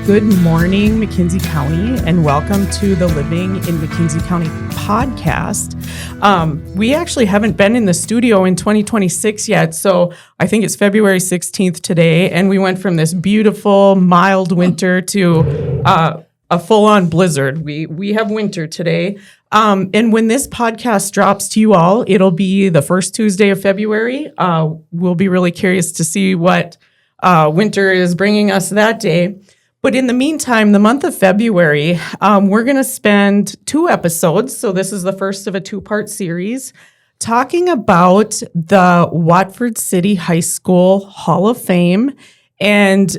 Good morning, McKenzie County, and welcome to the Living in McKenzie County podcast. We actually haven't been in the studio in 2026 yet, so I think it's February 16th today, and we went from this beautiful, mild winter to a full-on blizzard. We have winter today, and when this podcast drops to you all, it'll be the first Tuesday of February. We'll be really curious to see what winter is bringing us that day. But in the meantime, the month of February, we're going to spend 2 episodes, so this is the first of a 2-part series, talking about the Watford City High School Hall of Fame. And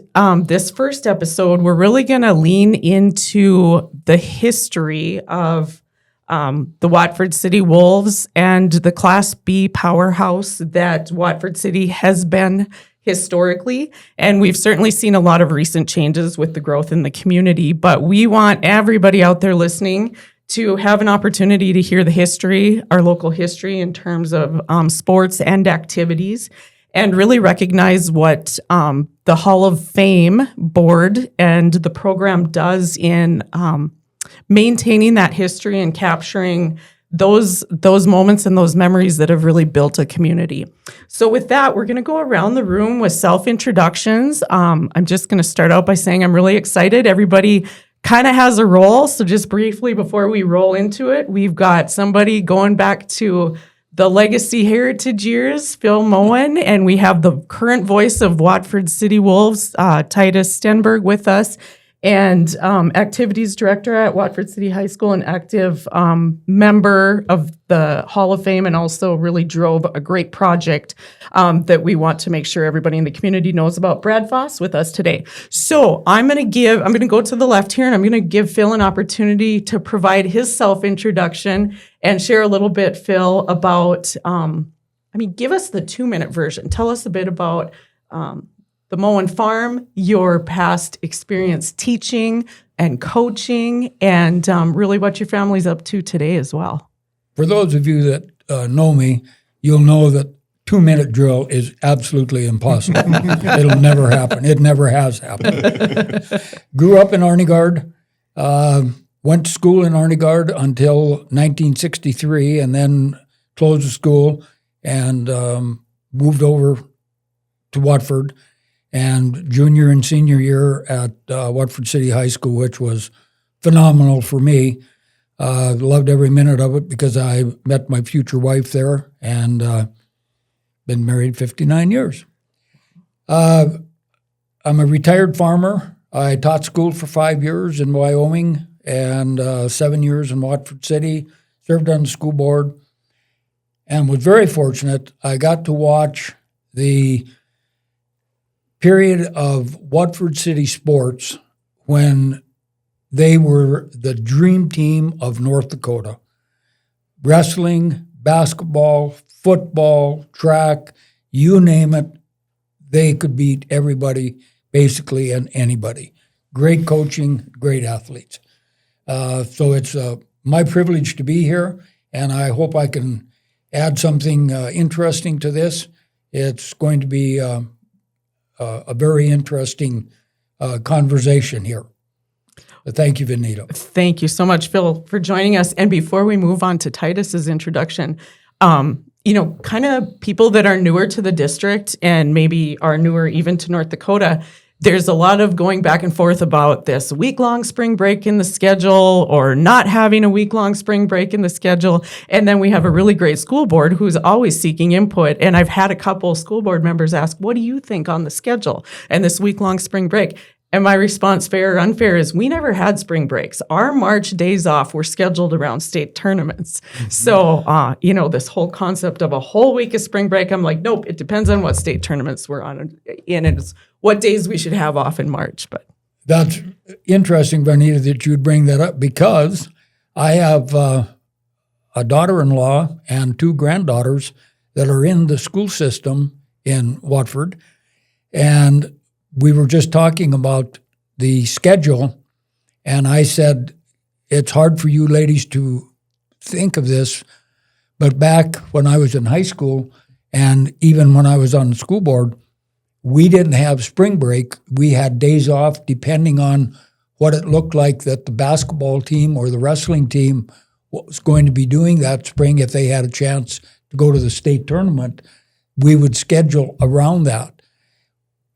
this first episode, we're really going to lean into the history of the Watford City Wolves and the Class B powerhouse that Watford City has been historically, and we've certainly seen a lot of recent changes with the growth in the community, but we want everybody out there listening to have an opportunity to hear the history, our local history in terms of sports and activities, and really recognize what the Hall of Fame board and the program does in maintaining that history and capturing those moments and those memories that have really built a community. So with that, we're going to go around the room with self-introductions. I'm just going to start out by saying I'm really excited. Everybody kind of has a role. So just briefly before we roll into it, we've got somebody going back to the Legacy heritage years, Phil Moen, and we have the current voice of Watford City Wolves, Titus Stenberg, with us, and activities director at Watford City High School, an active member of the Hall of Fame, and also really drove a great project that we want to make sure everybody in the community knows about. Brad Foss with us today. So I'm going to go to the left here, and I'm going to give Phil an opportunity to provide his self-introduction and share a little bit, Phil, about, give us the 2-minute version. Tell us a bit about the Moen Farm, your past experience teaching and coaching, and really what your family's up to today as well. For those of you that know me, you'll know that 2-minute drill is absolutely impossible. It'll never happen. It never has happened. Grew up in Arnegard, went to school in Arnegard until 1963, and then closed the school and moved over to Watford. And junior and senior year at Watford City High School, which was phenomenal for me. Loved every minute of it because I met my future wife there and been married 59 years. I'm a retired farmer. I taught school for 5 years in Wyoming and 7 years in Watford City, served on the school board, and was very fortunate. I got to watch the period of Watford City sports when they were the dream team of North Dakota. Wrestling, basketball, football, track, you name it, they could beat everybody, basically, and anybody. Great coaching, great athletes. So it's my privilege to be here, and I hope I can add something interesting to this. It's going to be a very interesting conversation here. Thank you, Vawnita. Thank you so much, Phil, for joining us. And before we move on to Titus's introduction, kind of people that are newer to the district and maybe are newer even to North Dakota, there's a lot of going back and forth about this week-long spring break in the schedule or not having a week-long spring break in the schedule. And then we have a really great school board who's always seeking input. And I've had a couple school board members ask, what do you think on the schedule and this week-long spring break? And my response, fair or unfair, is we never had spring breaks. Our March days off were scheduled around state tournaments. Mm-hmm. So, this whole concept of a whole week of spring break, I'm like, nope, it depends on what state tournaments we're in and it's what days we should have off in March. But that's interesting, Vawnita, that you'd bring that up because I have a daughter-in-law and 2 granddaughters that are in the school system in Watford, and we were just talking about the schedule, and I said, it's hard for you ladies to think of this, but back when I was in high school And even when I was on the school board, we didn't have spring break. We had days off depending on what it looked like that the basketball team or the wrestling team was going to be doing that spring. If they had a chance to go to the state tournament, we would schedule around that,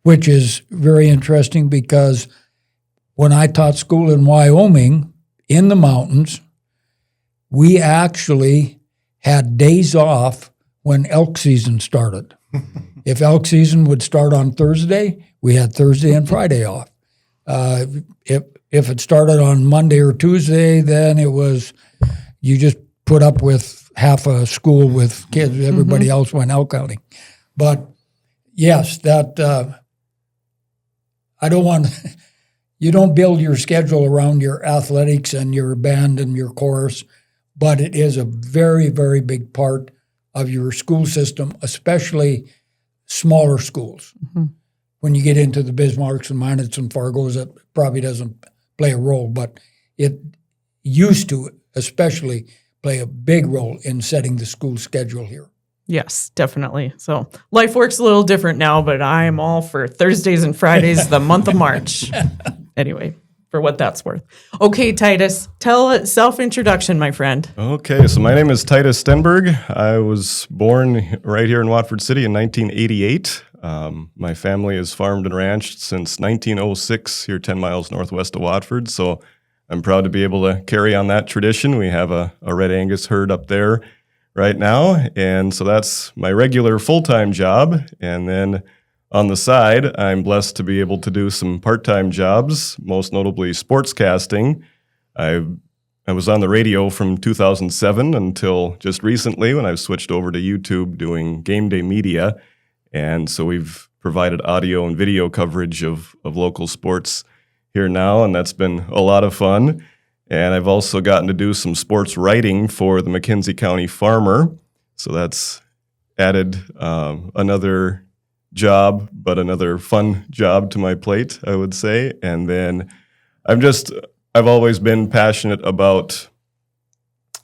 which is very interesting because when I taught school in Wyoming, in the mountains, we actually had days off when elk season started. If elk season would start on Thursday, we had Thursday and Friday off. If it started on Monday or Tuesday, then it was, you just put up with half a school with kids. Everybody else went elk hunting. But yes, that I don't want, you don't build your schedule around your athletics and your band and your chorus, but it is a very, very big part of your school system, especially smaller schools. When you get into the Bismarcks and Minets and Fargos, it probably doesn't play a role, but it used to especially play a big role in setting the school schedule here. Yes, definitely. So life works a little different now, but I'm all for Thursdays and Fridays, the month of March. Anyway, for what that's worth. Okay, Titus, tell a self-introduction, my friend. Okay, so my name is Titus Stenberg. I was born right here in Watford City in 1988. My family has farmed and ranched since 1906 here 10 miles northwest of Watford, so I'm proud to be able to carry on that tradition. We have a Red Angus herd up there right now, and so that's my regular full-time job. And then on the side, I'm blessed to be able to do some part-time jobs, most notably sportscasting. I was on the radio from 2007 until just recently when I switched over to YouTube doing game day media. And so we've provided audio and video coverage of local sports here now, and that's been a lot of fun. And I've also gotten to do some sports writing for the McKenzie County Farmer. So that's added another job, but another fun job to my plate, I would say. And then I've always been passionate about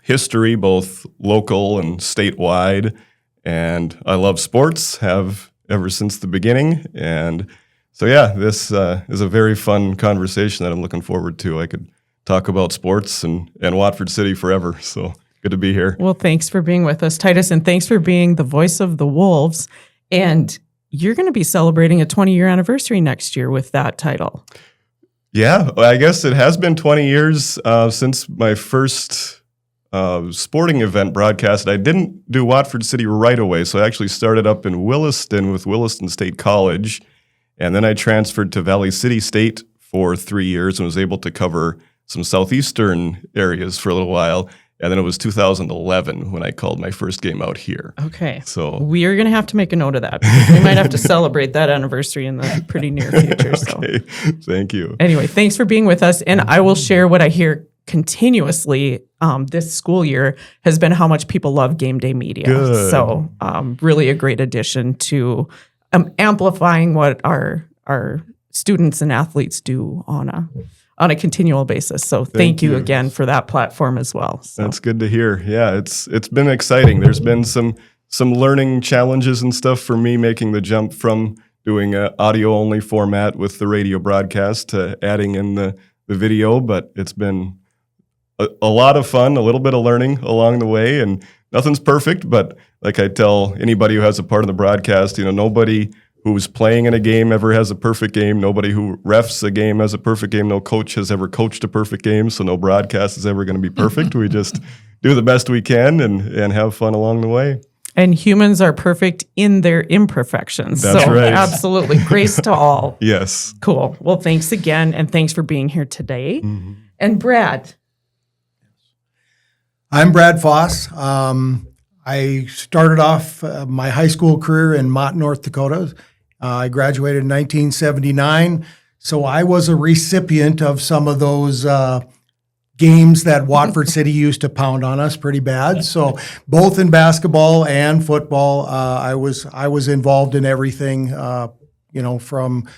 history, both local and statewide. And I love sports, have ever since the beginning. And so, yeah, this is a very fun conversation that I'm looking forward to. I could talk about sports and Watford City forever. So good to be here. Well, thanks for being with us, Titus, and thanks for being the voice of the Wolves. And you're going to be celebrating a 20-year anniversary next year with that title. Yeah, I guess it has been 20 years since my first sporting event broadcast. I didn't do Watford City right away, so I actually started up in Williston with Williston State College, and then I transferred to Valley City State for 3 years and was able to cover some southeastern areas for a little while. And then it was 2011 when I called my first game out here. Okay. So we are going to have to make a note of that because we might have to celebrate that anniversary in the pretty near future. Okay. So thank you. Anyway, thanks for being with us. And I will share what I hear continuously this school year has been how much people love game day media. Good. So really a great addition to amplifying what our students and athletes do on a continual basis. So thank you again for that platform as well. So. That's good to hear. Yeah, it's been exciting. There's been some learning challenges and stuff for me making the jump from doing an audio-only format with the radio broadcast to adding in the video, but it's been a lot of fun, a little bit of learning along the way, and nothing's perfect, but like I tell anybody who has a part of the broadcast, nobody who's playing in a game ever has a perfect game. Nobody who refs a game has a perfect game. No coach has ever coached a perfect game, so no broadcast is ever going to be perfect. We just do the best we can and have fun along the way. And humans are perfect in their imperfections. That's so right. Absolutely. Grace to all. Yes. Cool. Well, thanks again, and thanks for being here today. Mm-hmm. And Brad. I'm Brad Foss. I started off my high school career in Mott, North Dakota. I graduated in 1979, so I was a recipient of some of those games that Watford City used to pound on us pretty bad. So both in basketball and football, I was involved in everything, from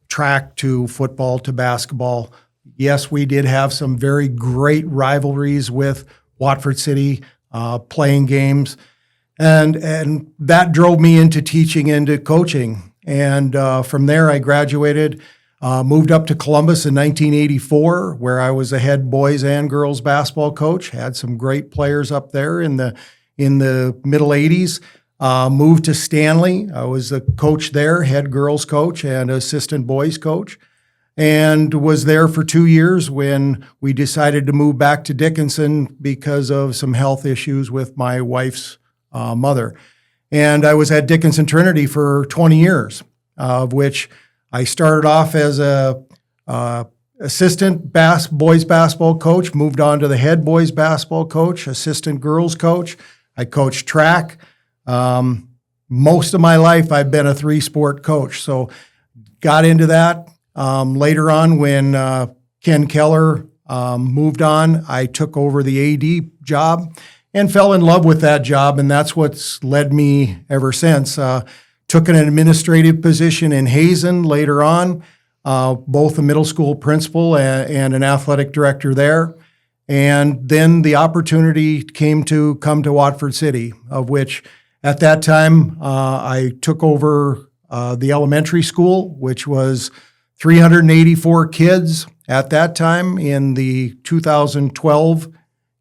track to football to basketball. Yes, we did have some very great rivalries with Watford City, playing games. And that drove me into teaching, into coaching. And from there, I graduated, moved up to Columbus in 1984, where I was a head boys and girls basketball coach. Had some great players up there in the middle 80s. Moved to Stanley. I was the coach there, head girls coach and assistant boys coach, and was there for 2 years when we decided to move back to Dickinson because of some health issues with my wife's mother. And I was at Dickinson Trinity for 20 years, of which I started off as a assistant boys basketball coach, moved on to the head boys basketball coach, assistant girls coach. I coached track. Most of my life, I've been a 3-sport coach. So got into that. Later on, when Ken Keller moved on, I took over the AD job and fell in love with that job, and that's what's led me ever since. Took an administrative position in Hazen later on, both a middle school principal and an athletic director there. And then the opportunity came to come to Watford City, of which at that time I took over the elementary school, which was 384 kids at that time in the 2012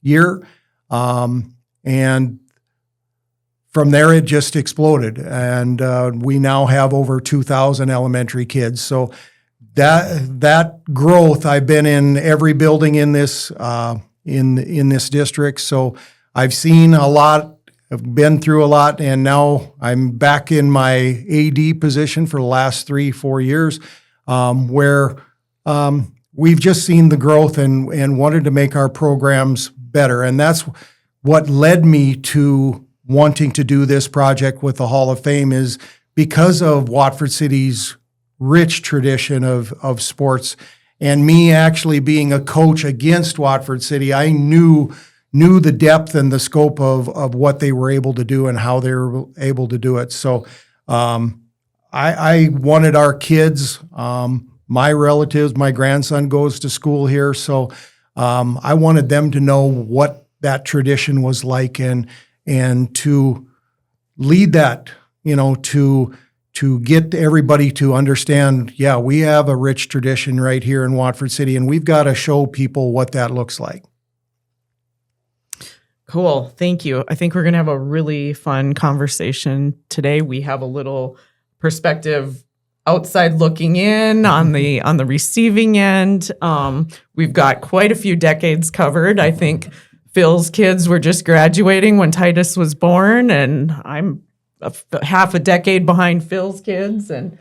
year. And from there, it just exploded. And we now have over 2,000 elementary kids. So that growth, I've been in every building in this in this district. So I've seen a lot, I've been through a lot, and now I'm back in my AD position for the last 3-4 years, where we've just seen the growth and wanted to make our programs better. And that's what led me to wanting to do this project with the Hall of Fame, is because of Watford City's rich tradition of sports, and me actually being a coach against Watford City. I knew the depth and the scope of what they were able to do and how they were able to do it. So I wanted our kids, my relatives, my grandson goes to school here, so I wanted them to know what that tradition was like, and to lead that, to get everybody to understand, yeah, we have a rich tradition right here in Watford City, and we've got to show people what that looks like. Cool. Thank you. I think we're going to have a really fun conversation today. We have a little perspective outside looking in on the receiving end. We've got quite a few decades covered. I think Phil's kids were just graduating when Titus was born, and I'm half a decade behind Phil's kids, and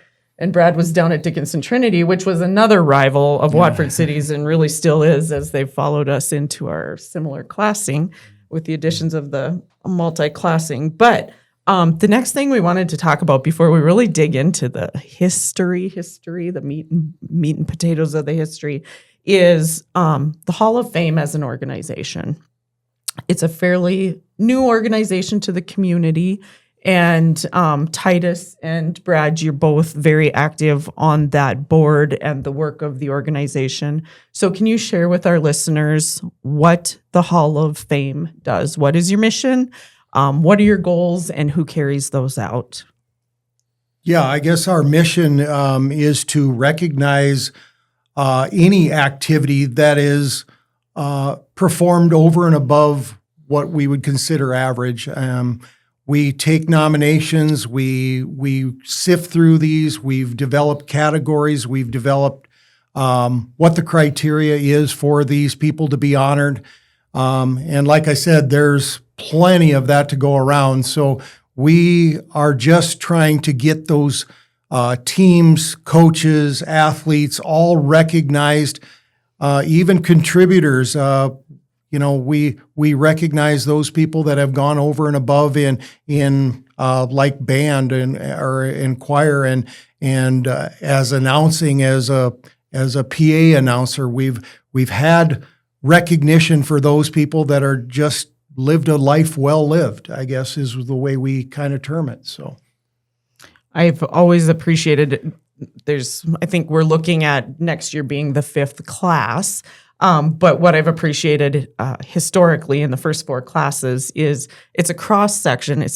Brad was down at Dickinson Trinity, which was another rival of Watford City's, and really still is, as they've followed us into our similar classing with the additions of the multi-classing. But the next thing we wanted to talk about before we really dig into the history, the meat and potatoes of the history, is the Hall of Fame as an organization. It's a fairly new organization to the community, and Titus and Brad, you're both very active on that board and the work of the organization. So can you share with our listeners what the Hall of Fame does? What is your mission? What are your goals, and who carries those out? Yeah, I guess our mission is to recognize any activity that is performed over and above what we would consider average. We take nominations, we sift through these, we've developed categories, we've developed what the criteria is for these people to be honored. And like I said, there's plenty of that to go around. So we are just trying to get those teams, coaches, athletes, all recognized, even contributors. We recognize those people that have gone over and above in like band or in choir and as announcing as a PA announcer. We've had recognition for those people that are just lived a life well lived, I guess is the way we kind of term it. So I've always appreciated it. I think we're looking at next year being the 5th class. But what I've appreciated historically in the first 4 classes is it's a cross section.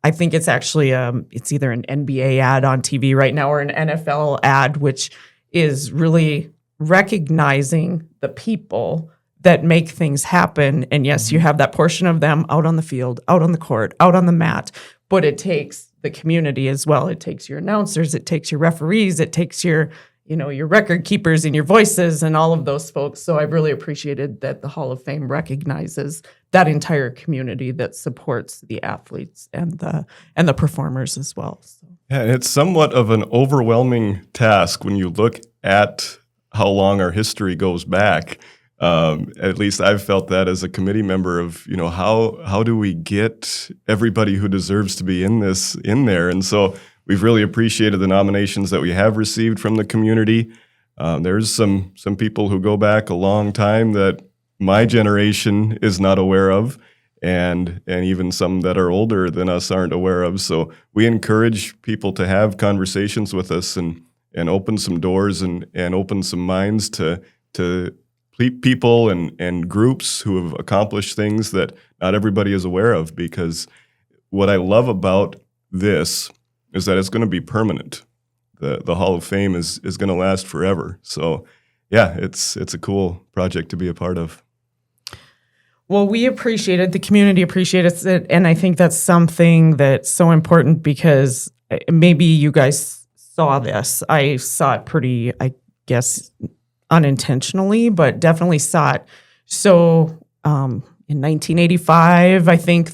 I think it's actually it's either an NBA ad on TV right now or an NFL ad, which is really recognizing the people that make things happen. And yes, you have that portion of them out on the field, out on the court, out on the mat, but it takes the community as well. It takes your announcers, it takes your referees, it takes your record keepers and your voices and all of those folks. So I've really appreciated that the Hall of Fame recognizes that entire community that supports the athletes and the performers as well. So. Yeah, it's somewhat of an overwhelming task when you look at how long our history goes back. At least I've felt that as a committee member of, how do we get everybody who deserves to be in there? And so we've really appreciated the nominations that we have received from the community. There's some people who go back a long time that my generation is not aware of, and even some that are older than us aren't aware of. So we encourage people to have conversations with us and open some doors and open some minds to people and groups who have accomplished things that not everybody is aware of, because what I love about this is that it's going to be permanent. The Hall of Fame is going to last forever. So yeah, it's a cool project to be a part of. Well, we appreciate it. The community appreciates it. And I think that's something that's so important, because maybe you guys saw this. I saw it pretty, I guess, unintentionally, but definitely saw it. So in 1985, I think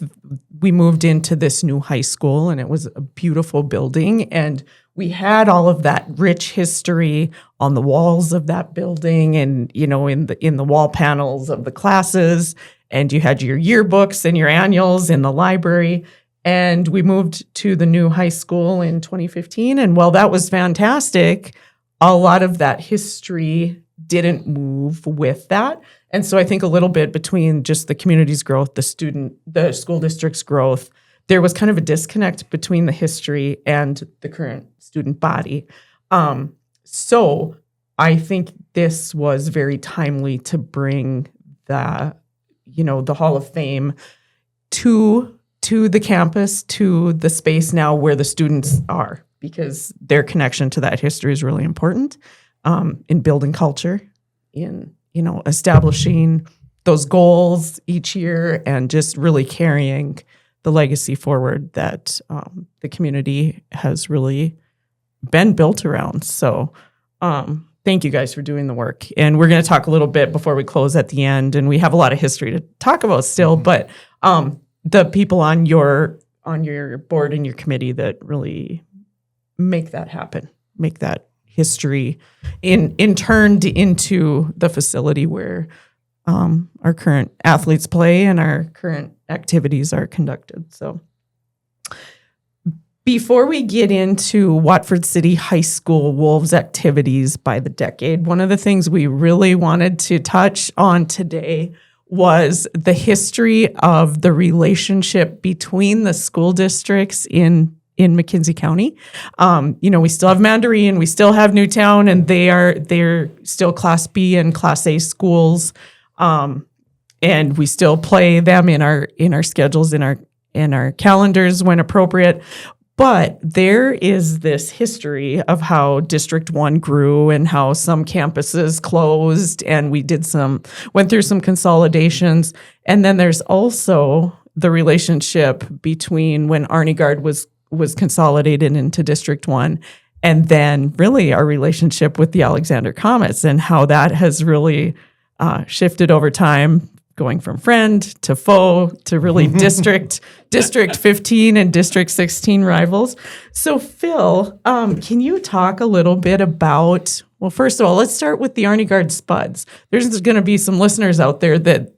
we moved into this new high school, and it was a beautiful building. And we had all of that rich history on the walls of that building, and in the wall panels of the classes. And you had your yearbooks and your annuals in the library. And we moved to the new high school in 2015. And while that was fantastic, a lot of that history didn't move with that. And so I think a little bit between just the community's growth, the school district's growth, there was kind of a disconnect between the history and the current student body. So I think this was very timely to bring the Hall of Fame to the campus, to the space now where the students are, because their connection to that history is really important in building culture, in establishing those goals each year, and just really carrying the legacy forward that the community has really been built around. So thank you guys for doing the work. And we're going to talk a little bit before we close at the end, and we have a lot of history to talk about still, but the people on your board and your committee that really make that happen, make that history turned into the facility where our current athletes play and our current activities are conducted. So before we get into Watford City High School Wolves activities by the decade, one of the things we really wanted to touch on today was the history of the relationship between the school districts in McKenzie County. We still have Mandarine, we still have Newtown, and they're still Class B and Class A schools. And we still play them in our schedules, in our calendars when appropriate. But there is this history of how District 1 grew and how some campuses closed, and we went through some consolidations. And then there's also the relationship between when Arnegard was consolidated into District 1, and then really our relationship with the Alexander Comets, and how that has really shifted over time, going from friend to foe to really District 15 and District 16 rivals. So Phil, can you talk a little bit about, well, first of all, let's start with the Arnegard Spuds. There's going to be some listeners out there that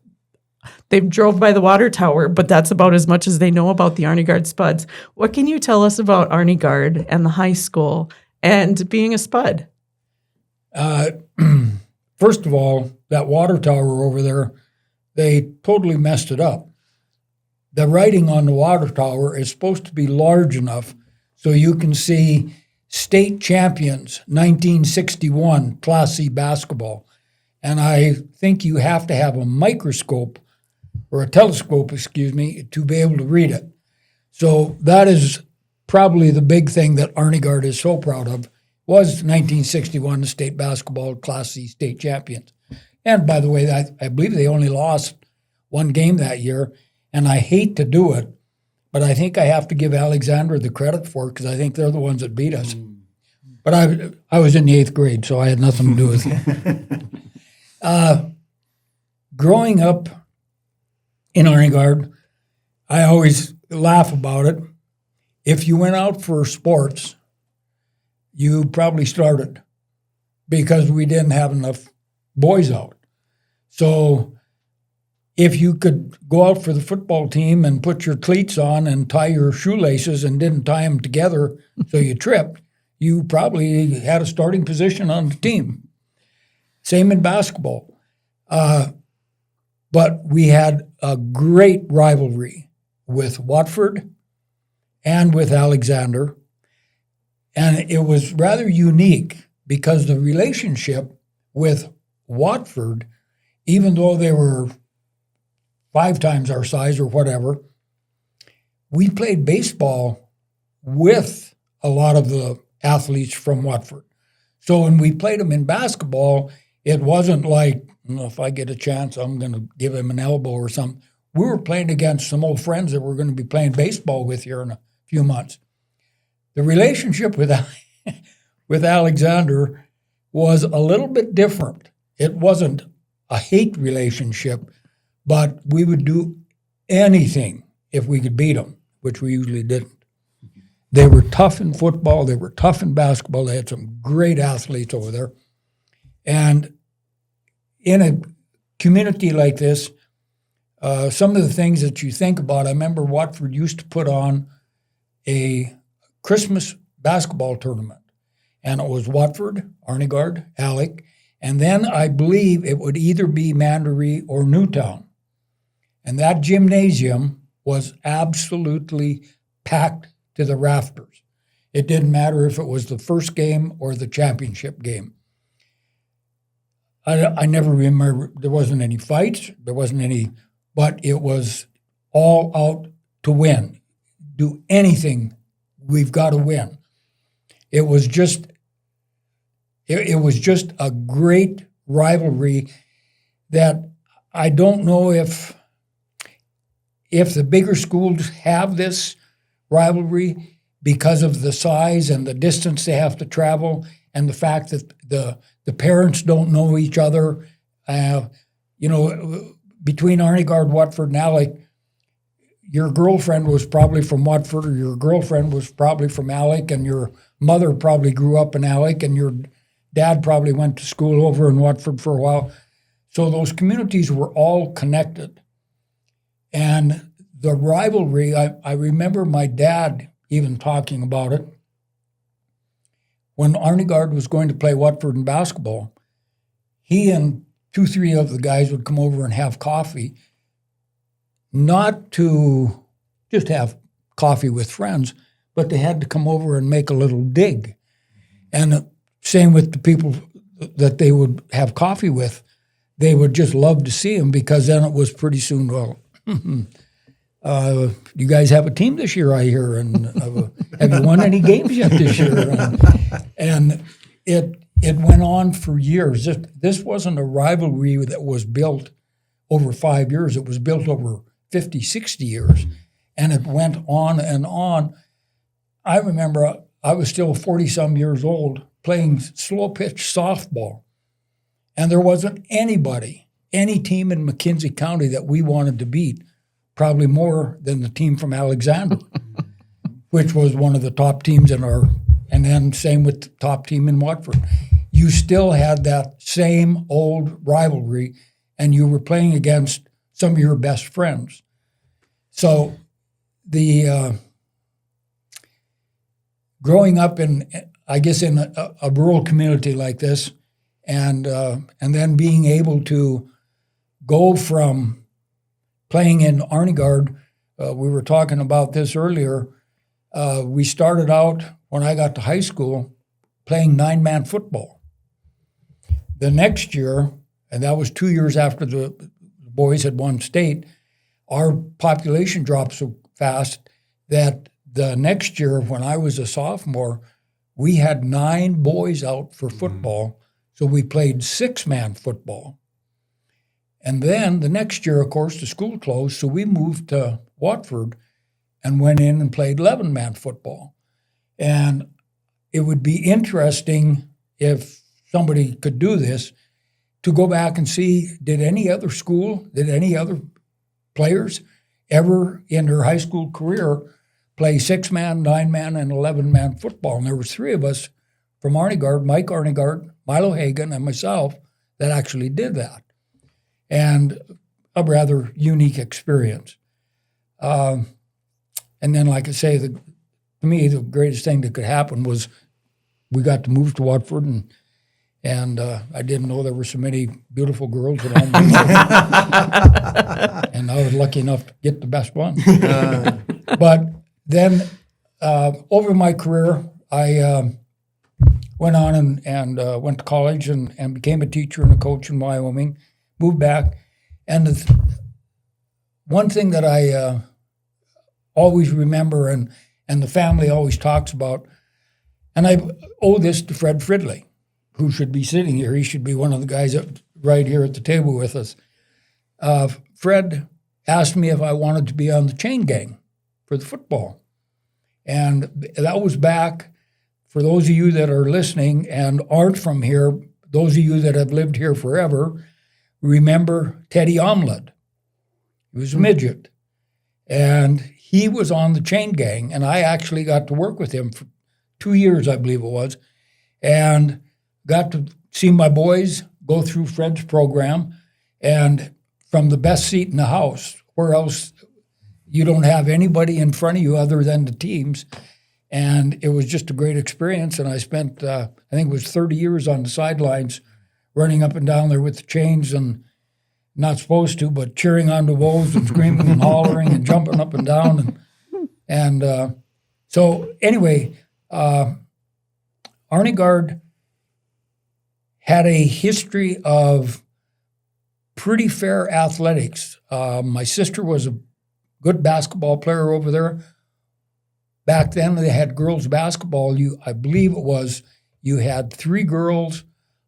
they've drove by the water tower, but that's about as much as they know about the Arnegard Spuds. What can you tell us about Arnegard and the high school and being a Spud? First of all, that water tower over there, they totally messed it up. The writing on the water tower is supposed to be large enough so you can see state champions, 1961, Class C basketball. And I think you have to have a microscope or a telescope, to be able to read it. So that is probably the big thing that Arnegard is so proud of, was 1961, the state basketball Class C state champions. And by the way, I believe they only lost one game that year, and I hate to do it, but I think I have to give Alexander the credit for it because I think they're the ones that beat us. But I was in the 8th grade, so I had nothing to do with it. Growing up in Arnegard, I always laugh about it. If you went out for sports, you probably started because we didn't have enough boys out. So if you could go out for the football team and put your cleats on and tie your shoelaces and didn't tie them together so you tripped, you probably had a starting position on the team. Same in basketball. But we had a great rivalry with Watford and with Alexander. And it was rather unique because the relationship with Watford, even though they were 5 times our size or whatever, we played baseball with a lot of the athletes from Watford. So when we played them in basketball, it wasn't like, if I get a chance, I'm going to give him an elbow or something. We were playing against some old friends that we're going to be playing baseball with here in a few months. The relationship with Alexander was a little bit different. It wasn't a hate relationship, but we would do anything if we could beat them, which we usually didn't. They were tough in football. They were tough in basketball. They had some great athletes over there. And in a community like this, some of the things that you think about, I remember Watford used to put on a Christmas basketball tournament. And it was Watford, Arnegard, Alec, and then I believe it would either be Mandaree or Newtown. And that gymnasium was absolutely packed to the rafters. It didn't matter if it was the first game or the championship game. I never remember, there wasn't any fights, but it was all out to win. Do anything, we've got to win. It was just a great rivalry that I don't know if the bigger schools have this rivalry because of the size and the distance they have to travel and the fact that the parents don't know each other. Between Arnegard, Watford, and Alec, your girlfriend was probably from Watford, or your girlfriend was probably from Alec, and your mother probably grew up in Alec, and your dad probably went to school over in Watford for a while. So those communities were all connected. And the rivalry, I remember my dad even talking about it. When Arnegard was going to play Watford in basketball, he and 2-3 of the guys would come over and have coffee, not to just have coffee with friends, but they had to come over and make a little dig. And same with the people that they would have coffee with. They would just love to see them because then it was pretty soon, well, you guys have a team this year, I hear, and have you won any games yet this year? And it went on for years. This wasn't a rivalry that was built over 5 years. It was built over 50, 60 years, and it went on and on. I remember I was still 40-some years old playing slow-pitch softball, and there wasn't any team in McKenzie County that we wanted to beat, probably more than the team from Alexander, which was one of the top teams and then same with the top team in Watford. You still had that same old rivalry, and you were playing against some of your best friends. So the growing up in a rural community like this, and then being able to go from playing in Arnegard, we were talking about this earlier. We started out when I got to high school playing 9-man football. The next year, and that was 2 years after the boys had won state, our population dropped so fast that the next year when I was a sophomore, we had 9 boys out for football. So we played 6-man football. And then the next year, of course, the school closed, so we moved to Watford and went in and played 11-man football. And it would be interesting if somebody could do this to go back and see, did any other players ever in their high school career play 6-man, 9-man, and 11-man football? And there was 3 of us from Arnegard, Mike Arnegard, Milo Hagan, and myself that actually did that. And a rather unique experience. And then, like I say, to me, the greatest thing that could happen was we got to move to Watford, and I didn't know there were so many beautiful girls around me. And I was lucky enough to get the best one. But then over my career, I went on and went to college and became a teacher and a coach in Wyoming, moved back. And one thing that I always remember and the family always talks about, and I owe this to Fred Fridley, who should be sitting here. He should be one of the guys right here at the table with us. Fred asked me if I wanted to be on the chain gang for the football. And that was back, for those of you that are listening and aren't from here, those of you that have lived here forever, remember Teddy Omelette. He was a midget. And he was on the chain gang, and I actually got to work with him for 2 years, I believe it was, and got to see my boys go through Fred's program, and from the best seat in the house, where else you don't have anybody in front of you other than the teams. And it was just a great experience, and I spent, I think it was 30 years on the sidelines, running up and down there with the chains, and not supposed to, but cheering on the wolves and screaming and hollering and jumping up and down. And so anyway, Arnegard had a history of pretty fair athletics. My sister was a good basketball player over there. Back then, they had girls basketball. I believe it was, you had 3 girls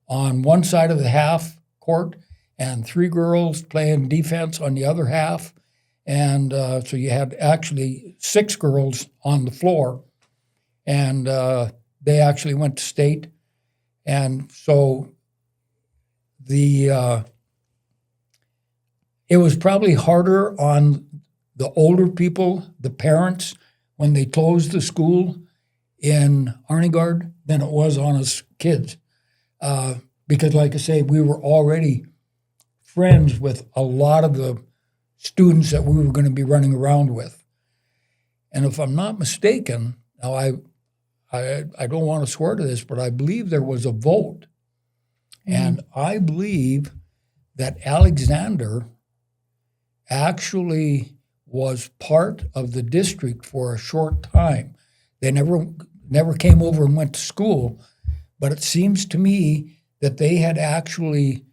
on one side of the half court and 3 girls playing defense on the other half. And so you had actually 6 girls on the floor. And they actually went to state. And so it was probably harder on the older people, the parents, when they closed the school in Arnegard than it was on us kids. Because like I say, we were already friends with a lot of the students that we were going to be running around with. And if I'm not mistaken, now I don't want to swear to this, but I believe there was a vote. And I believe that Alexander actually was part of the district for a short time. They never came over and went to school, but it seems to me that they had actually,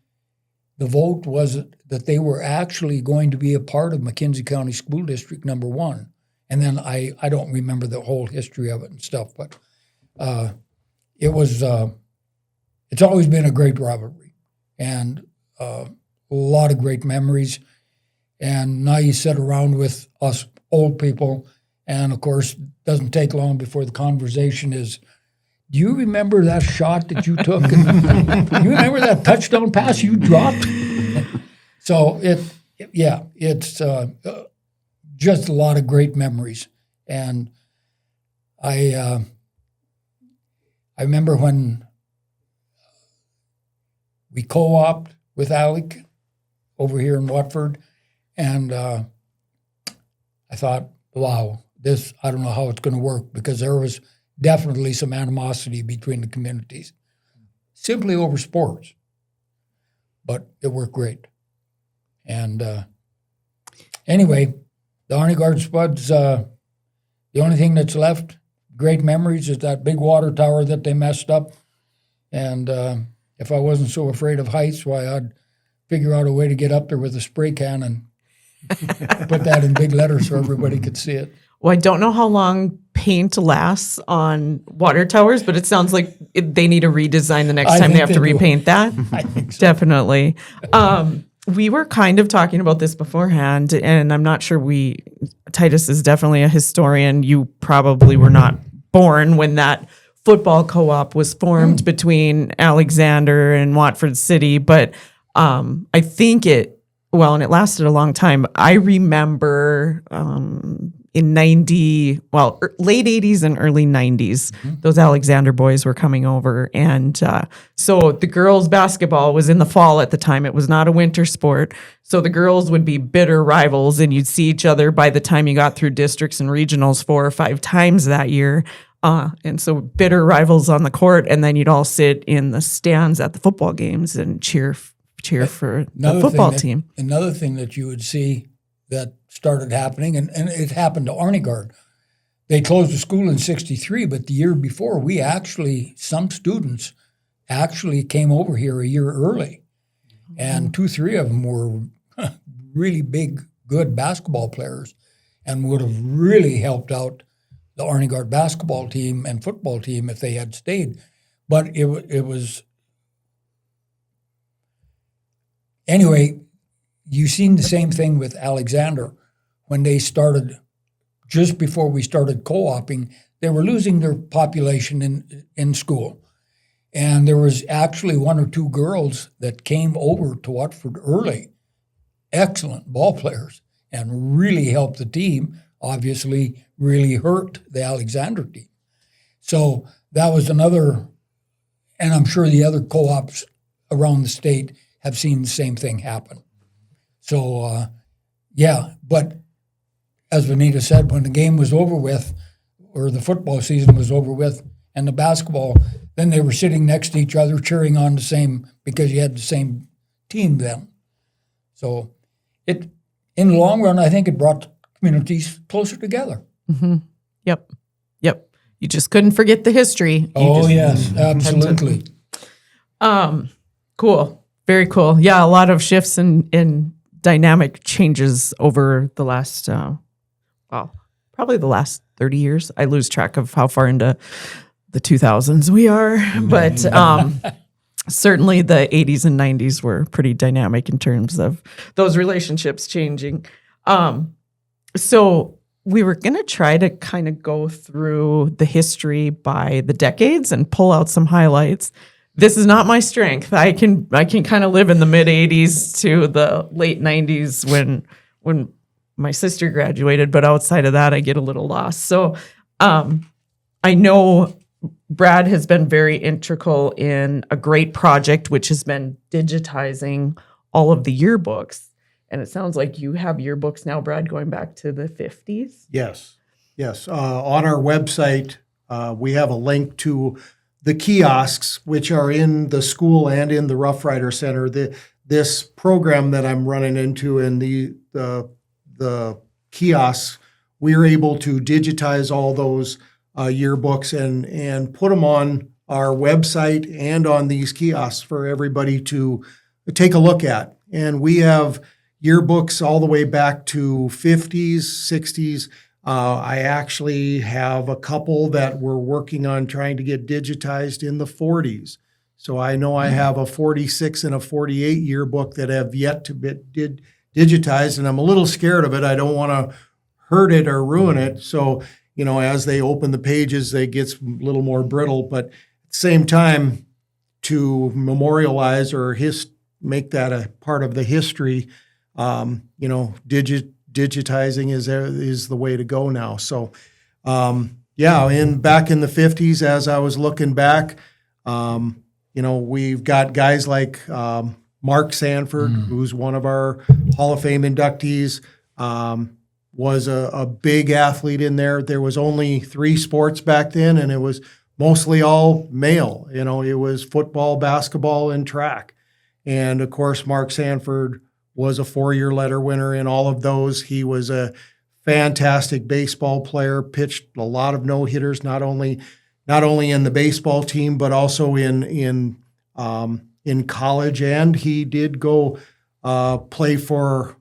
the vote was that they were actually going to be a part of McKenzie County School District number 1. And then I don't remember the whole history of it and stuff, but it was, it's always been a great rivalry and a lot of great memories. And now you sit around with us old people, and of course, it doesn't take long before the conversation is, do you remember that shot that you took? Do you remember that touchdown pass you dropped? So it's just a lot of great memories. And I remember when we co-opted with Alec over here in Watford, and I thought, wow, I don't know how it's going to work, because there was definitely some animosity between the communities, simply over sports. But it worked great. And anyway, the Arnegard Spuds, the only thing that's left, great memories, is that big water tower that they messed up. And if I wasn't so afraid of heights, why, figure out a way to get up there with a spray can and put that in big letters so everybody could see it. Well, I don't know how long paint lasts on water towers, but it sounds like they need a redesign the next I time they think have to they do. repaint that. I think so. Definitely. We were kind of talking about this beforehand, and I'm not sure Titus is definitely a historian. You probably were not born when that football co-op was formed between Alexander and Watford City, but I think and it lasted a long time. I remember in late 80s and early 90s, those Alexander boys were coming over. And so the girls' basketball was in the fall at the time. It was not a winter sport. So the girls would be bitter rivals, and you'd see each other by the time you got through districts and regionals 4 or 5 times that year. And so bitter rivals on the court, and then you'd all sit in the stands at the football games and cheer for the football team. Another thing that you would see that started happening, and it happened to Arnegard. They closed the school in 63, but the year before, some students actually came over here a year early. And 2-3 of them were really big, good basketball players and would have really helped out the Arnegard basketball team and football team if they had stayed. But it was... Anyway, you've seen the same thing with Alexander. When they started, just before we started co-oping, they were losing their population in school. And there was actually 1 or 2 girls that came over to Watford early, excellent ball players, and really helped the team, obviously really hurt the Alexander team. So that was another, and I'm sure the other co-ops around the state have seen the same thing happen. So, but as Vawnita said, when the game was over with, or the football season was over with, and the basketball, then they were sitting next to each other cheering on the same, because you had the same team then. So in the long run, I think it brought communities closer together. Mm-hmm. Yep. You just couldn't forget the history. Yes, absolutely. Cool. Very cool. Yeah, a lot of shifts and dynamic changes over the last, probably the last 30 years. I lose track of how far into the 2000s we are, but certainly the 80s and 90s were pretty dynamic in terms of those relationships changing. So we were going to try to kind of go through the history by the decades and pull out some highlights. This is not my strength. I can kind of live in the mid 80s to the late 90s when my sister graduated, but outside of that, I get a little lost. So I know Brad has been very integral in a great project, which has been digitizing all of the yearbooks. And it sounds like you have yearbooks now, Brad, going back to the 50s? Yes. On our website, we have a link to the kiosks, which are in the school and in the Rough Rider Center. This program that I'm running into in the kiosks, we're able to digitize all those yearbooks and put them on our website and on these kiosks for everybody to take a look at. And we have yearbooks all the way back to 50s, 60s. I actually have a couple that we're working on trying to get digitized in the 40s. So I know I have a 46 and a 48 yearbook that have yet to be digitized, and I'm a little scared of it. I don't want to hurt it or ruin it. So, as they open the pages, they get a little more brittle. But at the same time, to memorialize or make that a part of the history, digitizing is the way to go now. So, back in the 50s, as I was looking back, we've got guys like Mark Sanford, who's one of our Hall of Fame inductees, was a big athlete in there. There was only 3 sports back then, and it was mostly all male. It was football, basketball, and track. And, of course, Mark Sanford was a 4-year letter winner in all of those. He was a fantastic baseball player, pitched a lot of no-hitters, not only in the baseball team, but also in college. And he did go play for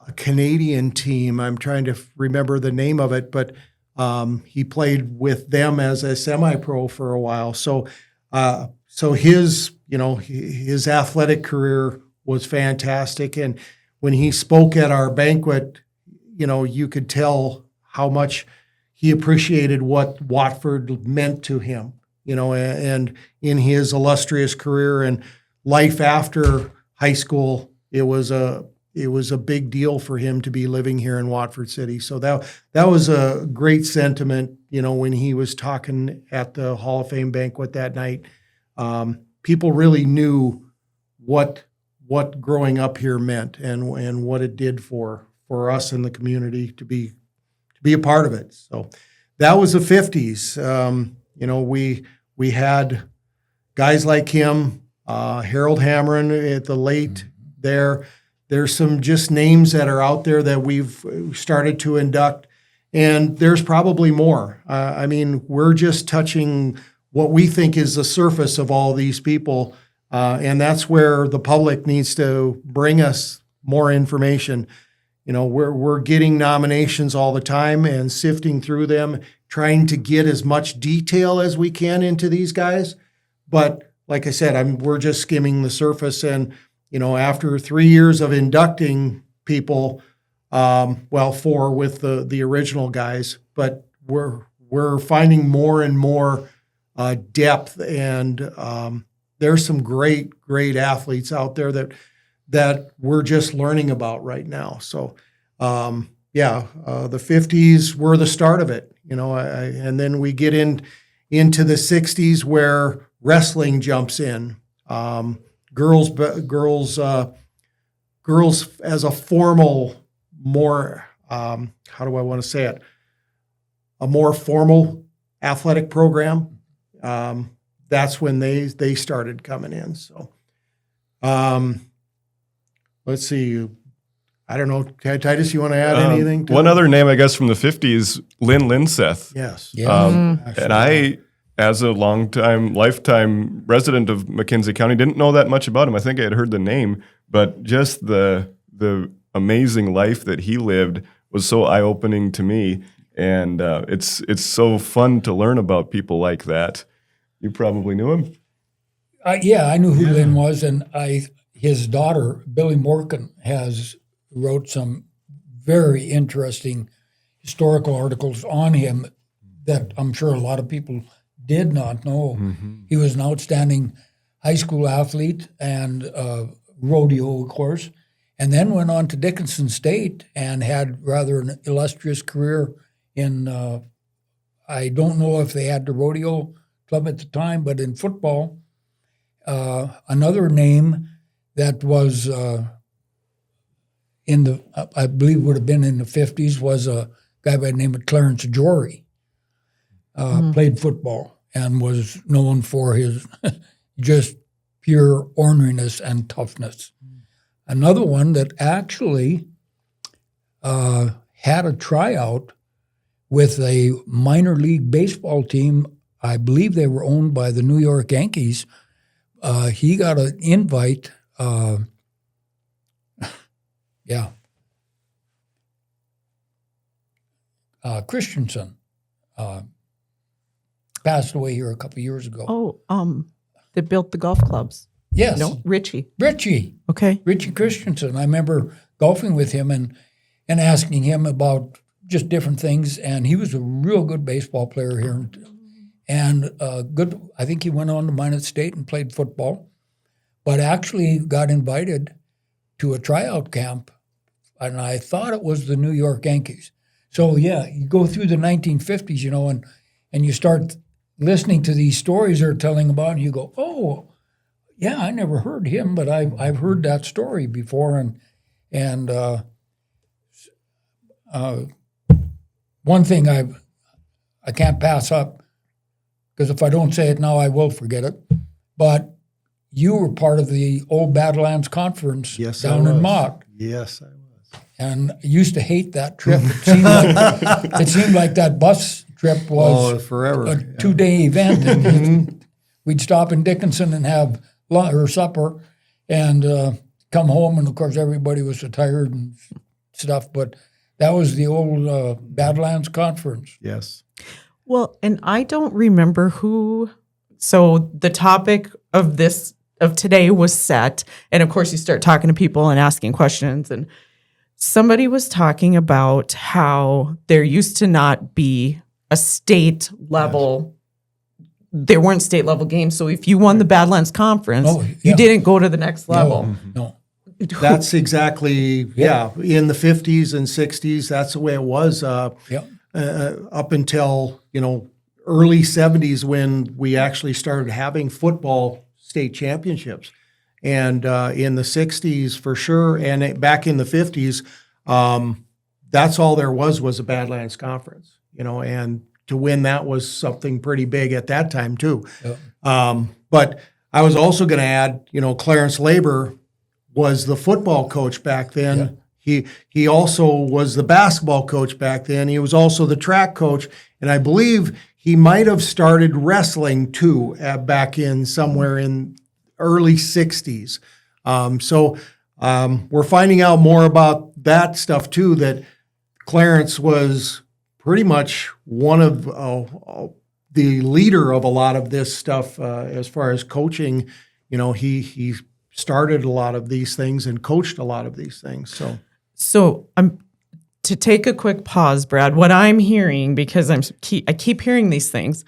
a Canadian team. I'm trying to remember the name of it, but he played with them as a semi-pro for a while. So his athletic career was fantastic. And when he spoke at our banquet, you could tell how much he appreciated what Watford meant to him, and in his illustrious career and life after high school, it was a big deal for him to be living here in Watford City. So that was a great sentiment, when he was talking at the Hall of Fame banquet that night. People really knew what growing up here meant and what it did for us in the community to be a part of it. So that was the 50s. We had guys like him, Harold Hamron at the late there. There's some just names that are out there that we've started to induct, and there's probably more. We're just touching what we think is the surface of all these people, and that's where the public needs to bring us more information. We're getting nominations all the time and sifting through them, trying to get as much detail as we can into these guys. But like I said, we're just skimming the surface. And, after 3 years of inducting people, 4 with the original guys, but we're finding more and more depth. And there's some great athletes out there that we're just learning about right now. So, the 50s were the start of it, and then we get into the 60s where wrestling jumps in. Girls as a formal, more, how do I want to say it? A more formal athletic program. That's when they started coming in. So, let's see. I don't know, Titus, you want to add anything? One other name, I guess, from the 50s, Lynn Linseth. Yes. And I, as a lifetime resident of McKenzie County, didn't know that much about him. I think I had heard the name, but just the amazing life that he lived was so eye-opening to me. And it's so fun to learn about people like that. You probably knew him? I knew who Lynn was, and his daughter, Billy Morgan, wrote some very interesting historical articles on him that I'm sure a lot of people did not know. Mm-hmm. He was an outstanding high school athlete and rodeo, of course, and then went on to Dickinson State and had rather an illustrious career in, I don't know if they had the rodeo club at the time, but in football. Another name that was I believe would have been in the 50s was a guy by the name of Clarence Jory. Played football and was known for his just pure orneriness and toughness. Another one that actually had a tryout with a minor league baseball team. I believe they were owned by the New York Yankees. He got an invite. Christensen passed away here a couple of years ago. That built the golf clubs. Yes. No, Richie. Okay. Richie Christensen. I remember golfing with him and asking him about just different things, and he was a real good baseball player here. And good. I think he went on to Minot State and played football, but actually got invited to a tryout camp, and I thought it was the New York Yankees. So you go through the 1950s, and you start listening to these stories they're telling about, and you go, oh, yeah, I never heard him, but I've heard that story before, and one thing I can't pass up, because if I don't say it now, I will forget it. But you were part of the old Badlands Conference down in Mott. Yes, I was. And I used to hate that trip. It seemed like that bus trip was forever. A 2-day event. And we'd stop in Dickinson and have lunch or supper, and come home, and of course everybody was so tired and stuff. But that was the old Badlands Conference. Yes. Well, and I don't remember who. So the topic of today was set, and of course you start talking to people and asking questions, and somebody was talking about how there used to not be a state level. There weren't state level games, so if you won the Badlands Conference, you didn't go to the next level. No. That's exactly, in the 50s and 60s, that's the way it was up until, early 70s when we actually started having football state championships. And in the 60s, for sure, and back in the 50s, that's all there was a Badlands Conference, and to win that was something pretty big at that time too. Yep. But I was also going to add, Clarence Labor was the football coach back then. Yep. He also was the basketball coach back then. He was also the track coach, and I believe he might have started wrestling too back in somewhere in early 60s. So we're finding out more about that stuff too, that Clarence was pretty much one of the leader of a lot of this stuff as far as coaching. He started a lot of these things and coached a lot of these things. So to take a quick pause, Brad, what I'm hearing, because I keep hearing these things.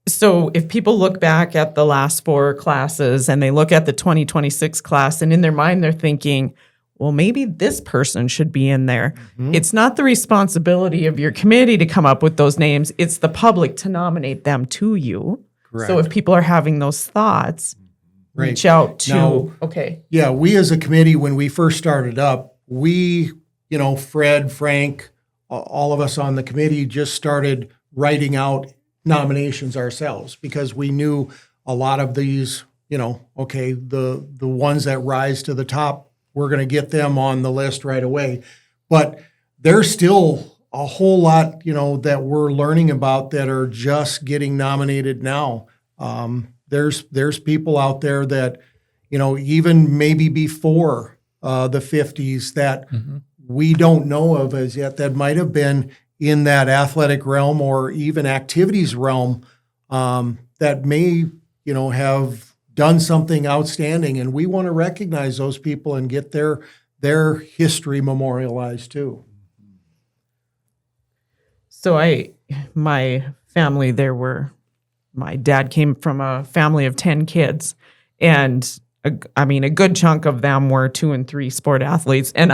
So if people look back at the last 4 classes and they look at the 2026 class, and in their mind they're thinking, well, maybe this person should be in there. Mm-hmm. It's not the responsibility of your committee to come up with those names. It's the public to nominate them to you. Correct. So if people are having those thoughts, reach out to, Yeah, we as a committee, when we first started up, we, Fred, Frank, all of us on the committee just started writing out nominations ourselves because we knew a lot of these, the ones that rise to the top, we're going to get them on the list right away. But there's still a whole lot, that we're learning about that are just getting nominated now. There's people out there that, even maybe before the 50s that we don't know of as yet that might have been in that athletic realm or even activities realm that may, have done something outstanding. And we want to recognize those people and get their history memorialized too. So my family, my dad came from a family of 10 kids, and a good chunk of them were 2 and 3 sport athletes. And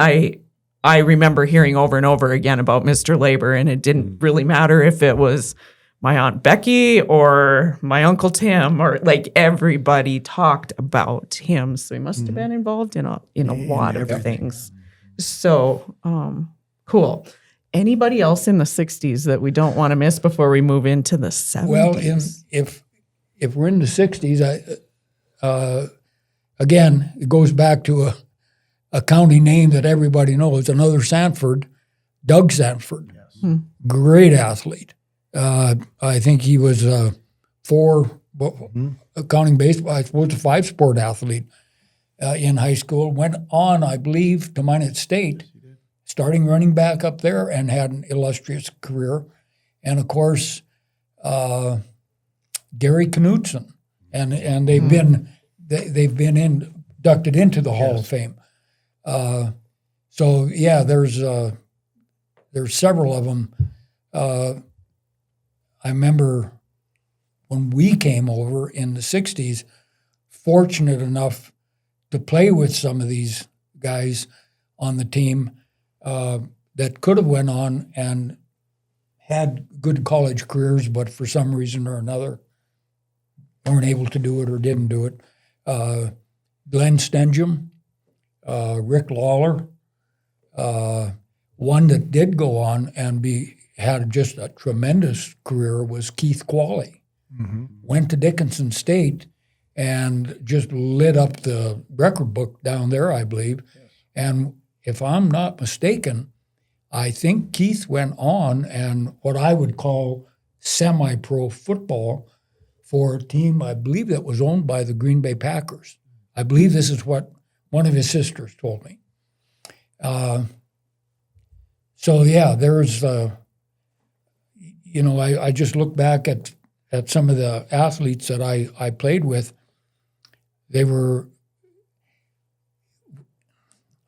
I remember hearing over and over again about Mr. Labor, and it didn't really matter if it was my Aunt Becky or my Uncle Tim, or everybody talked about him. So he must have been involved in a lot of things. So cool. Anybody else in the 60s that we don't want to miss before we move into the 70s? Well, if we're in the 60s, again, it goes back to a county name that everybody knows, another Sanford, Doug Sanford. Yes. Great athlete. I think he was counting baseball, I suppose a 5-sport athlete in high school. Went on, I believe, to Minot State, starting running back up there, and had an illustrious career. And of course, Gary Knutson, and they've been inducted into the Hall of Fame. So yeah, there's several of them. I remember when we came over in the 60s, fortunate enough to play with some of these guys on the team that could have went on and had good college careers, but for some reason or another weren't able to do it or didn't do it. Glenn Stenjum, Rick Lawler. One that did go on and had just a tremendous career was Keith Qualley. Mm-hmm. Went to Dickinson State and just lit up the record book down there, I believe. Yes. And if I'm not mistaken, I think Keith went on and what I would call semi-pro football for a team, I believe, that was owned by the Green Bay Packers. I believe this is what One of his sisters told me. So yeah, there's, I just look back at some of the athletes that I played with.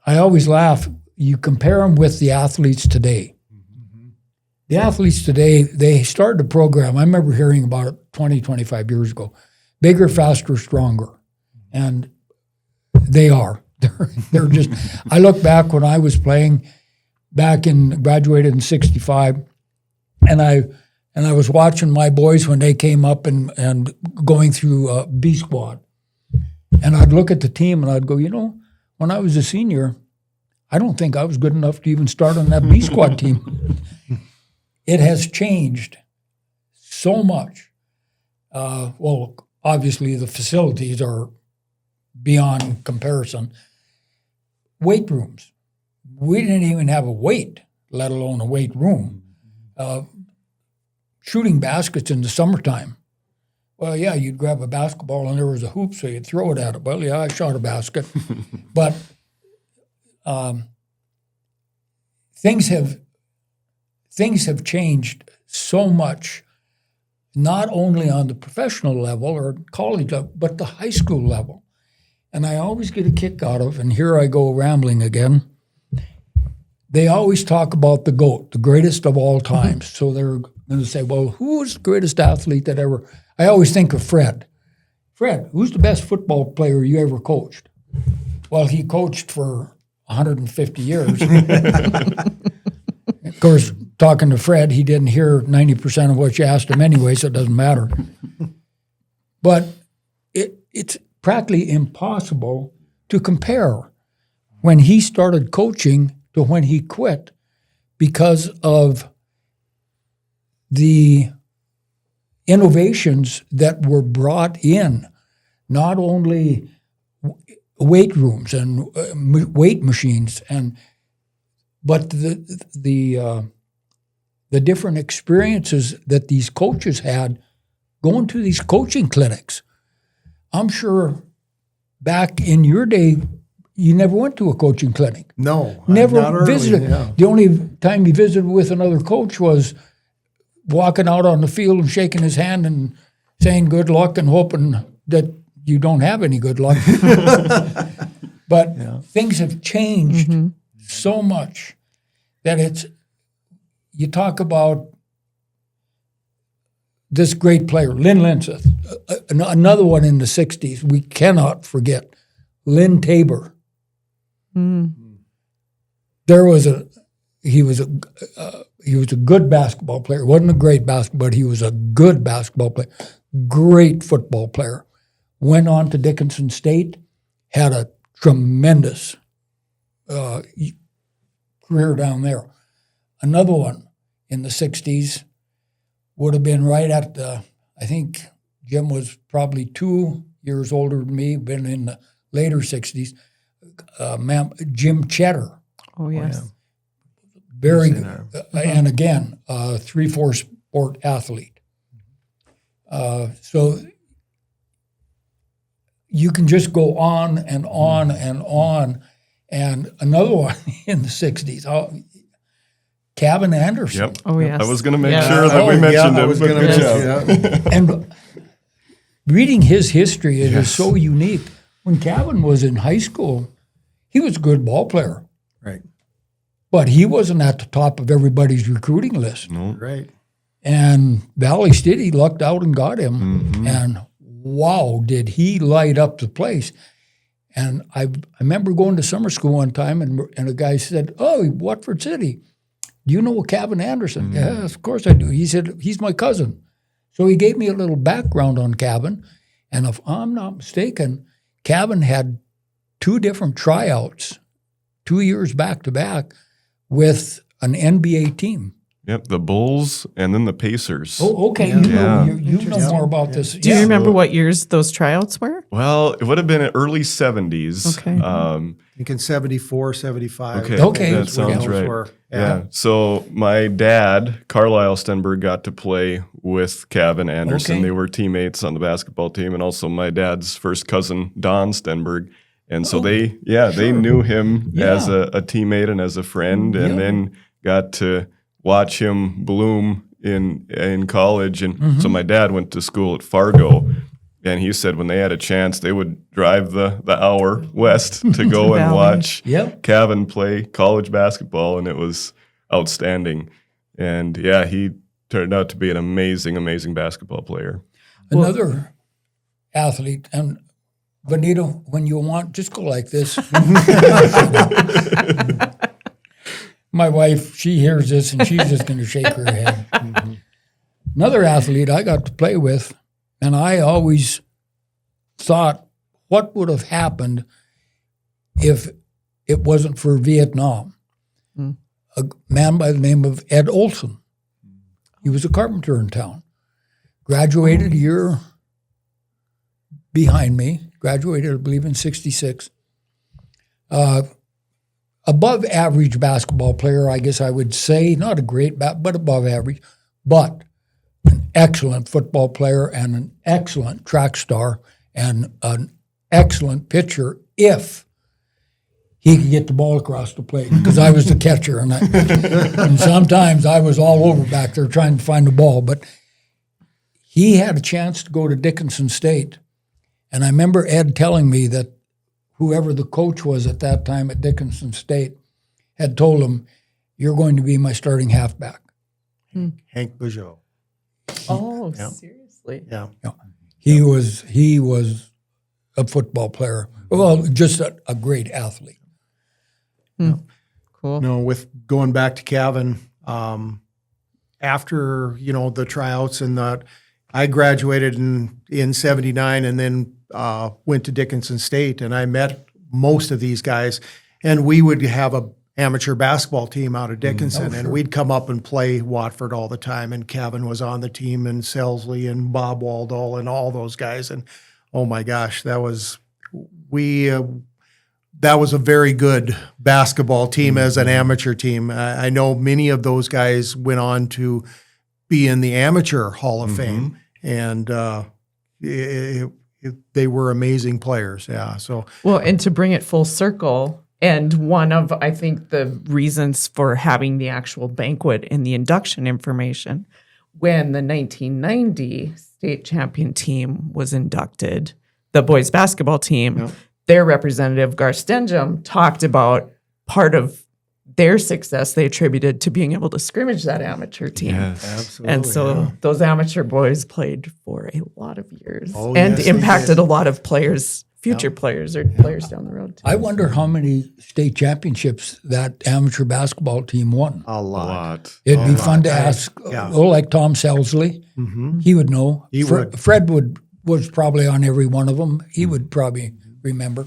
I always laugh. You compare them with the athletes today. Mm-hmm. The athletes today, they started a program. I remember hearing about it 20, 25 years ago. Bigger, faster, stronger. And they are. They're just, I look back when I was playing graduated in 65, and I was watching my boys when they came up and going through B squad. And I'd look at the team and I'd go, when I was a senior, I don't think I was good enough to even start on that B squad team. It has changed so much. Well, obviously the facilities are beyond comparison. Weight rooms. We didn't even have a weight, let alone a weight room. Shooting baskets in the summertime. Well, yeah, you'd grab a basketball and there was a hoop, so you'd throw it at it. Well, yeah, I shot a basket. But things have changed so much, not only on the professional level or college level, but the high school level. And I always get a kick out of, and here I go rambling again, they always talk about the GOAT, the greatest of all times. So they're going to say, well, who's the greatest athlete that ever? I always think of Fred. Fred, who's the best football player you ever coached? Well, he coached for 150 years. Of course, talking to Fred, he didn't hear 90% of what you asked him anyway, so it doesn't matter. But it's practically impossible to compare when he started coaching to when he quit because of the innovations that were brought in, not only weight rooms and weight machines, but the different experiences that these coaches had going to these coaching clinics. I'm sure back in your day, you never went to a coaching clinic. No, never not early, visited. yeah. The only time you visited with another coach was walking out on the field and shaking his hand and saying good luck and hoping that you don't have any good luck. But things have changed so much that you talk about this great player, Lynn Linseth, another one in the 60s. We cannot forget Lynn Tabor. He was a good basketball player. Wasn't a great basketball, but he was a good basketball player. Great football player. Went on to Dickinson State, had a tremendous career down there. Another one in the 60s would have been right at I think Jim was probably 2 years older than me, been in the later 60s. Jim Cheddar. Oh, yes. Very good. And again, 3-4 sport athlete. So you can just go on and on and on. And another one in the 60s, Kevin Anderson. Yep. Oh, yes. I was going to make sure that we mentioned him. But good job. And reading his history, it is so unique. When Kevin was in high school, he was a good ball player. Right. But he wasn't at the top of everybody's recruiting list. No. Right. And Valley City lucked out and got him. And wow, did he light up the place. And I remember going to summer school one time, and a guy said, "Oh, Watford City. Do you know Kevin Anderson?" Yes, of course I do. He said, "He's my cousin." So he gave me a little background on Kevin. And if I'm not mistaken, Kevin had 2 different tryouts, 2 years back to back, with an NBA team. Yep, the Bulls and then the Pacers. Oh, okay. Yeah. You know more about this. Do you remember what years those tryouts were? Well, it would have been in early 70s. Okay. I think in 74, 75. Okay. That That's when sounds those right. were. Yeah. So my dad, Carlisle Stenberg, got to play with Kevin Anderson. Okay. They were teammates on the basketball team, and also my dad's first cousin, Don Stenberg, And so they knew him as a teammate and as a friend, and then got to watch him bloom in college. And so my dad went to school at Fargo, and he said when they had a chance, they would drive the hour west to go and watch Kevin play college basketball, and it was outstanding. And he turned out to be an amazing, amazing basketball player. Another athlete, and Vawnita, when you want, just go like this. My wife, she hears this, and she's just going to shake her head. Another athlete I got to play with, and I always thought, what would have happened if it wasn't for Vietnam? A man by the name of Ed Olson. He was a carpenter in town. Graduated a year behind me. Graduated, I believe, in 66. Above average basketball player, I guess I would say. Not a great, but above average. But an excellent football player and an excellent track star and an excellent pitcher if he could get the ball across the plate, because I was the catcher, and sometimes I was all over back there trying to find the ball. But he had a chance to go to Dickinson State, and I remember Ed telling me that whoever the coach was at that time at Dickinson State had told him, "You're going to be my starting halfback." Hank Bugeaud. Oh, seriously? Yeah. He was a football player. Well, just a great athlete. Cool. With going back to Kevin, after, the tryouts and that, I graduated in 79 and then went to Dickinson State, and I met most of these guys, and we would have a amateur basketball team out of Dickinson, and we'd come up and play Watford all the time, and Kevin was on the team, and Selsley and Bob Waldall and all those guys, and oh my gosh, that was a very good basketball team as an amateur team. I know many of those guys went on to be in the Amateur Hall of Fame, and they were amazing players. Yeah. So and to bring it full circle, and one of, I think, the reasons for having the actual banquet in the induction information, when the 1990 state champion team was inducted, the boys basketball team, their representative, Gar Stenjum, talked about part of their success they attributed to being able to scrimmage that amateur team. Yes. absolutely. And so those amateur boys played for a lot of years Oh, and yes, they impacted did. a lot of players, future players or players down the road too. I wonder how many state championships that amateur basketball team won. A lot. It'd be A fun lot. to ask, Yeah. like Tom Selsley. He would know. He would. Fred was probably on every one of them. He would probably remember.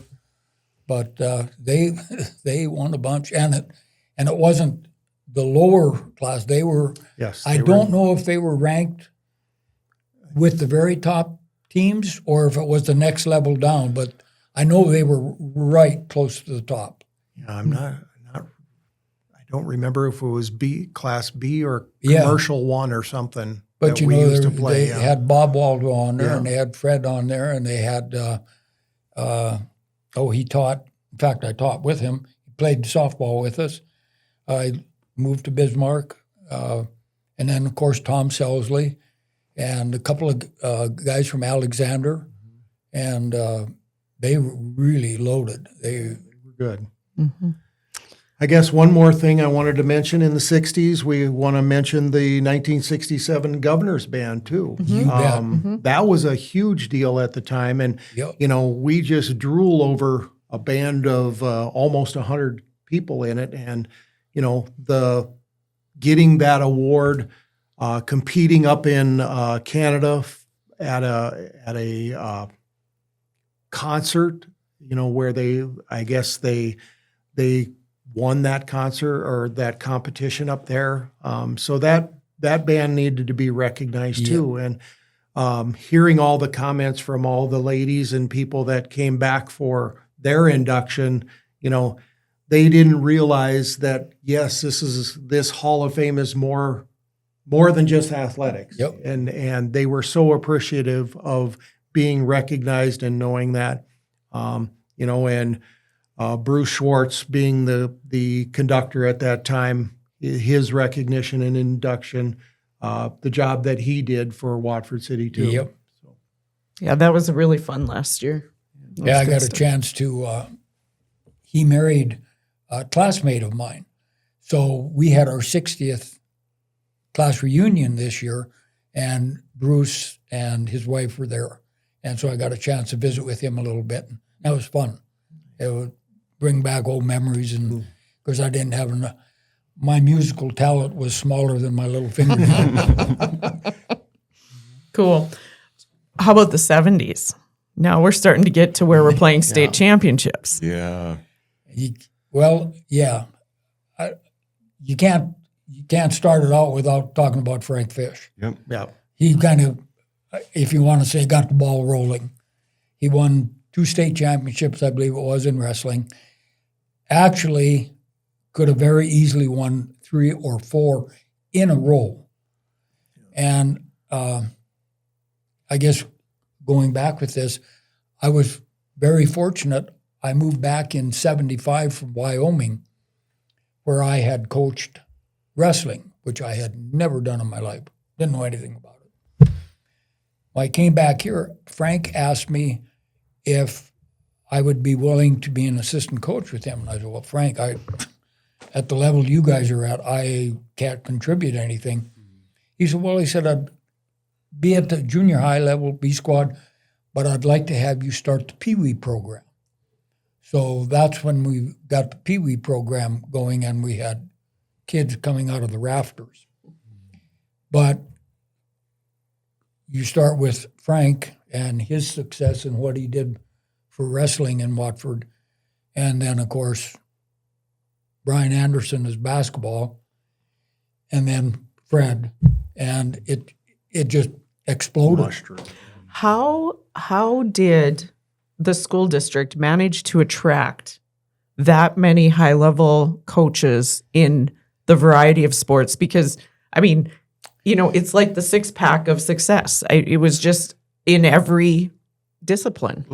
But they won a bunch, and it wasn't the lower class. They were. Yes. I don't know if they were ranked with the very top teams or if it was the next level down, but I know they were right close to the top. Yeah, I'm not. I don't remember if it was Class B or Yeah. Commercial 1 or something. But that we used to play. they had Bob Waldo on there, Yeah. and they had Fred on there, and they had, he taught. In fact, I taught with him. He played softball with us. I moved to Bismarck, and then, of course, Tom Selsley, and a couple of guys from Alexander, and they were really loaded. They We're good. I guess one more thing I wanted to mention in the 60s, we want to mention the 1967 Governor's Band, too. bet. That was a huge deal at the time. And, Yep. we just drool over a band of almost 100 people in it. And, the getting that award, competing up in Canada at a concert, where they won that concert or that competition up there. So that band needed to be recognized too. And hearing all the comments from all the ladies and people that came back for their induction, they didn't realize that, yes, this Hall of Fame is more than just athletics. Yep. And they were so appreciative of being recognized and knowing that. and Bruce Schwartz being the conductor at that time, his recognition and induction, the job that he did for Watford City too. Yep. Yeah, that was really fun last year. Yeah, I got a chance to, he married a classmate of mine. So we had our 60th class reunion this year, and Bruce and his wife were there. And so I got a chance to visit with him a little bit. That was fun. It would bring back old memories, and because I didn't have enough. My musical talent was smaller than my little fingernails. Cool. How about the 70s? Now we're starting to get to where we're playing state championships. Yeah. You can't start it out without talking about Frank Fish. Yep. Yeah. He kind of, if you want to say, got the ball rolling. He won 2 state championships, I believe it was, in wrestling. Actually, could have very easily won 3 or 4 in a row. And I guess going back with this, I was very fortunate. I moved back in 75 from Wyoming, where I had coached wrestling, which I had never done in my life. Didn't know anything about it. When I came back here, Frank asked me if I would be willing to be an assistant coach with him. And I said, well, Frank, at the level you guys are at, I can't contribute anything. He said, well, I'd be at the junior high level, B squad, but I'd like to have you start the Pee Wee program. So that's when we got the Pee Wee program going, and we had kids coming out of the rafters. But you start with Frank and his success and what he did for wrestling in Watford. And then, of course, Brian Anderson is basketball, and then Fred. And it just exploded. How did the school district manage to attract that many high-level coaches in the variety of sports? Because, I mean, it's like the six-pack of success. It was just in every discipline.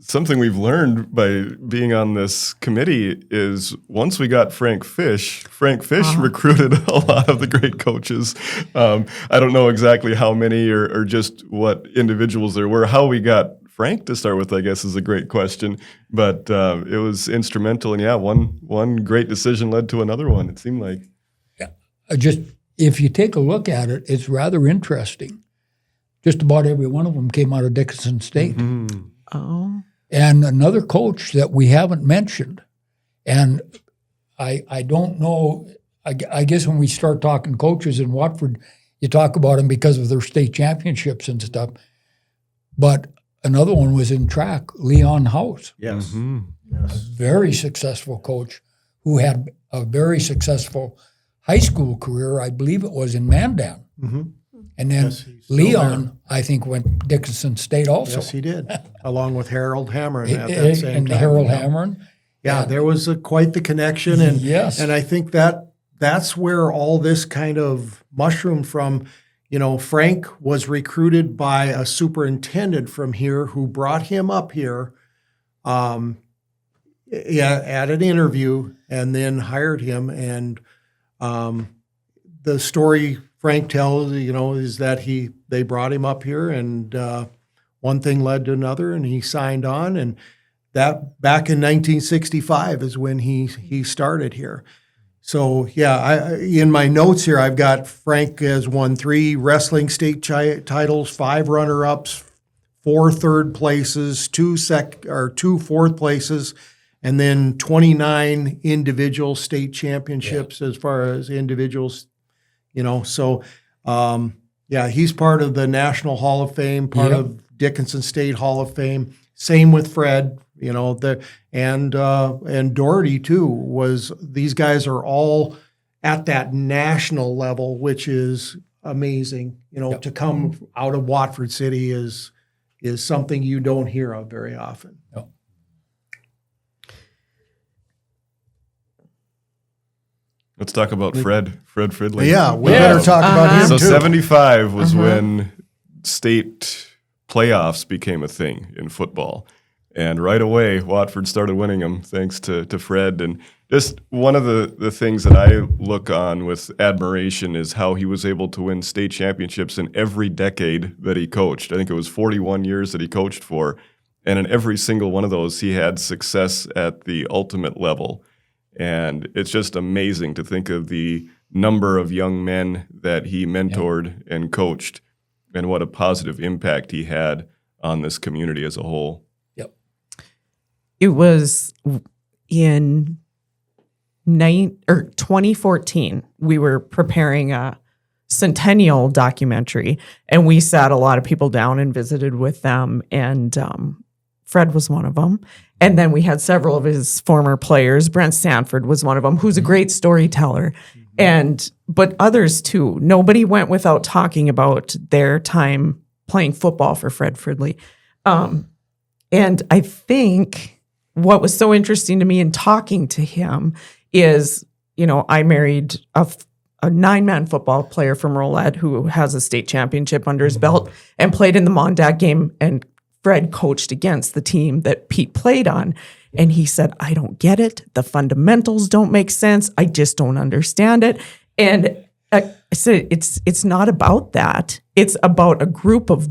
Something we've learned by being on this committee is once we got Frank Fish recruited a lot of the great coaches. I don't know exactly how many or just what individuals there were. How we got Frank to start with, I guess, is a great question. But it was instrumental. And one great decision led to another one, it seemed like. Yeah. If you take a look at it, it's rather interesting. Just about every one of them came out of Dickinson State. Mm-hmm. Oh. And another coach that we haven't mentioned, and I don't know, I guess when we start talking coaches in Watford, you talk about them because of their state championships and stuff. But another one was in track, Leon House. Yes. Mm-hmm. A very successful coach who had a very successful high school career, I believe it was in Mandan. Mm-hmm. And then Yes, he's still Leon, I think, went Dickinson State also. Yes, he did, along with Harold Hammer at that same and time. Harold Hammer. Yeah, there was quite the connection, and Yes. and I think that's where all this kind of mushroomed from. Frank was recruited by a superintendent from here who brought him up here, at an interview, and then hired him. And the story Frank tells, is that they brought him up here, and one thing led to another, and he signed on. And that back in 1965 is when he started here. So yeah, in my notes here, I've got Frank has won 3 wrestling state titles, 5 runner-ups, 4 third places, 2 fourth places, and then 29 individual state championships as far as individuals. So he's part of the National Hall of Fame, part of Dickinson State Hall of Fame. Same with Fred, and Doherty too. These guys are all at that national level, which is amazing. To come out of Watford City is something you don't hear of very often. Yep. Let's talk about Fred Fridley. Yeah, we better talk about him So too. 75 was when state playoffs became a thing in football. And right away, Watford started winning them thanks to Fred. And just one of the things that I look on with admiration is how he was able to win state championships in every decade that he coached. I think it was 41 years that he coached for. And in every single one of those, he had success at the ultimate level. And it's just amazing to think of the number of young men that he mentored and coached and what a positive impact he had on this community as a whole. It was in 2014. We were preparing a centennial documentary, and we sat a lot of people down and visited with them, and Fred was one of them. And then we had several of his former players. Brent Sanford was one of them, who's a great storyteller, but others too. Nobody went without talking about their time playing football for Fred Fridley. And I think what was so interesting to me in talking to him is, I married a 9-man football player from Rolette who has a state championship under his belt and played in the Mondag game, and Fred coached against the team that Pete played on. And he said, I don't get it. The fundamentals don't make sense. I just don't understand it. And I said, it's not about that. It's about a group of